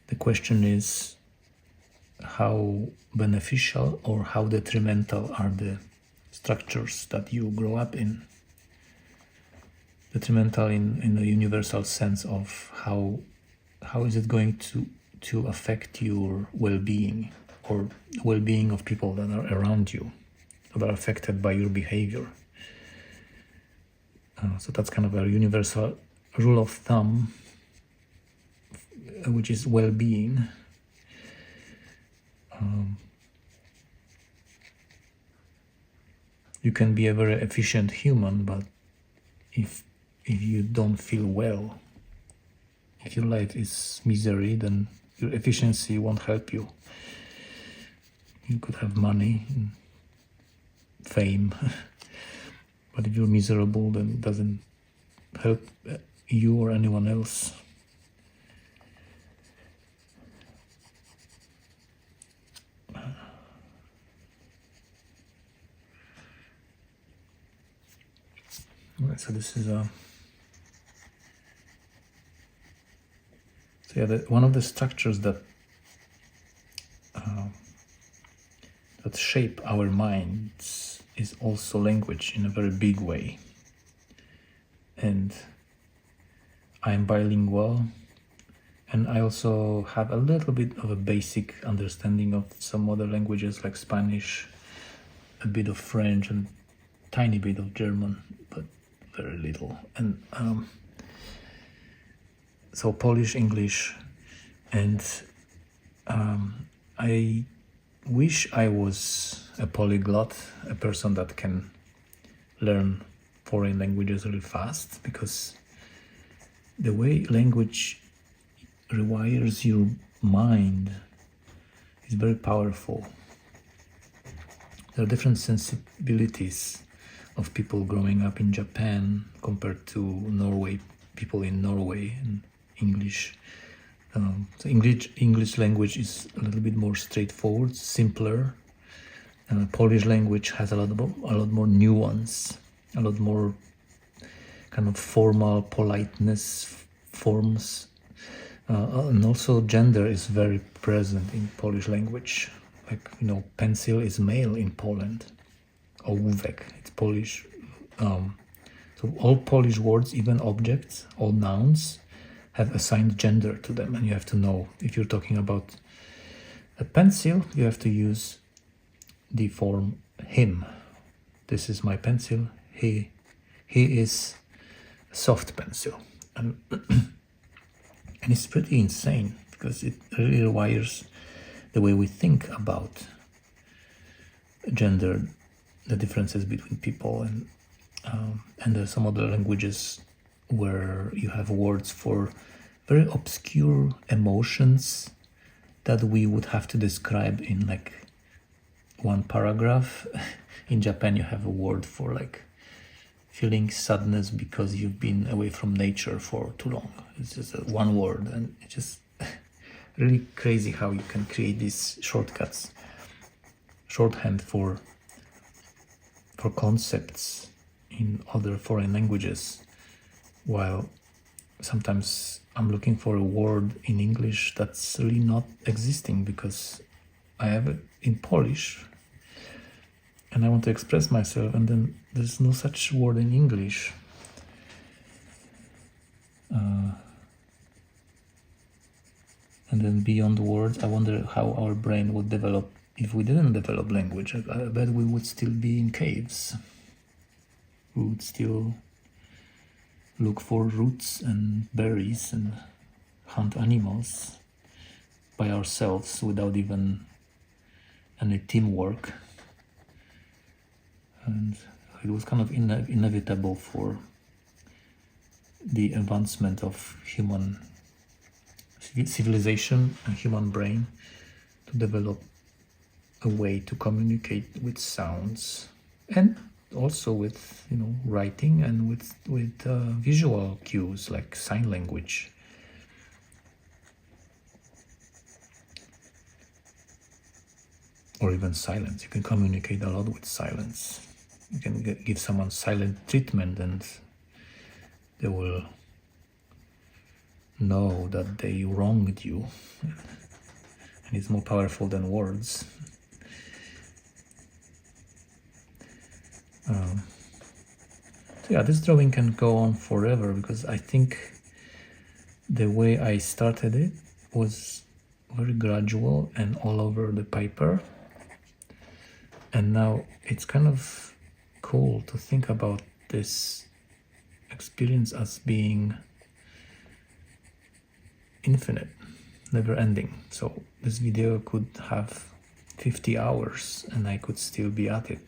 The question is how beneficial or how detrimental are the structures that you grow up in. Detrimental in a universal sense of how is it going to affect your well-being or well-being of people that are around you, that are affected by your behavior. So that's kind of a universal rule of thumb, which is well-being. You can be a very efficient human, but if you don't feel well, if your life is misery, then your efficiency won't help you. You could have money and fame, but if you're miserable, then it doesn't help you or anyone else. Right, so this is one of the structures that shape our minds is also language in a very big way. And I'm bilingual, and I also have a little bit of a basic understanding of some other languages like Spanish, a bit of French, and tiny bit of German, but very little. And so Polish, English, and I wish I was a polyglot, a person that can learn foreign languages really fast, because the way language rewires your mind is very powerful. There are different sensibilities of people growing up in Japan compared to Norway, people in Norway, and English. So English language is a little bit more straightforward, simpler. Polish language has a lot more nuance, a lot more kind of formal politeness forms, and also gender is very present in Polish language. Like, pencil is male in Poland. Ołówek, it's Polish. So all Polish words, even objects, all nouns, have assigned gender to them, and you have to know if you're talking about A pencil, you have to use the form him. This is my pencil. He is a soft pencil. And it's pretty insane because it really rewires the way we think about gender, the differences between people, and there's some other languages where you have words for very obscure emotions that we would have to describe in like one paragraph. In Japan, you have a word for like feeling sadness because you've been away from nature for too long. It's just one word, and it's just really crazy how you can create these shortcuts, shorthand for concepts in other foreign languages, while sometimes I'm looking for a word in English that's really not existing because I have it in Polish and I want to express myself, and then there's no such word in English. And then beyond words, I wonder how our brain would develop if we didn't develop language. I bet we would still be in caves. We would still look for roots and berries and hunt animals by ourselves without even any teamwork. And it was kind of inevitable for the advancement of human civilization and human brain to develop a way to communicate with sounds, and also with, you know, writing, and with visual cues like sign language. Or even silence. You can communicate a lot with silence. You can give someone silent treatment and they will know that they wronged you. And it's more powerful than words. So yeah, this drawing can go on forever because I think the way I started it was very gradual and all over the paper. And now it's kind of cool to think about this experience as being infinite, never ending. So this video could have 50 hours and I could still be at it.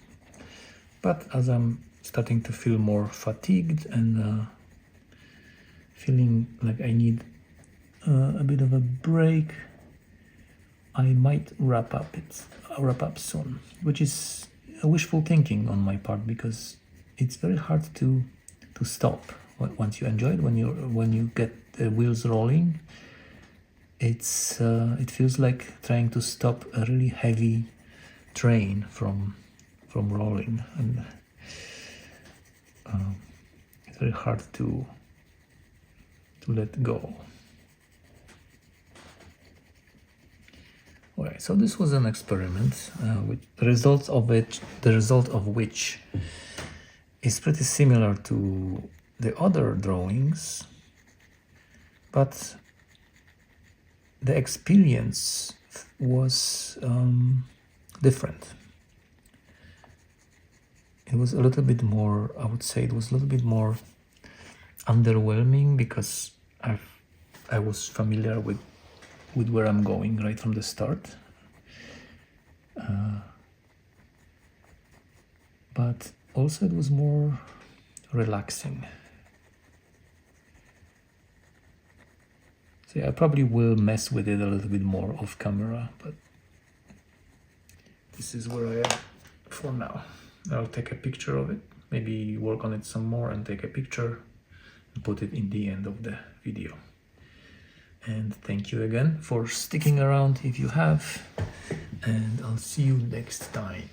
But as I'm starting to feel more fatigued and feeling like I need a bit of a break, I might wrap up soon, which is a wishful thinking on my part because it's very hard to stop once you enjoy it. When you get the wheels rolling, it feels like trying to stop a really heavy train from rolling, and it's very hard to let go. Alright, so this was an experiment with the result of which is pretty similar to the other drawings, but the experience was different. It was a little bit more, I would say it was a little bit more underwhelming because I was familiar with where I'm going right from the start. But also it was more relaxing. So yeah, I probably will mess with it a little bit more off camera, but this is where I am for now. I'll take a picture of it, maybe work on it some more and take a picture and put it in the end of the video. And thank you again for sticking around if you have, and I'll see you next time.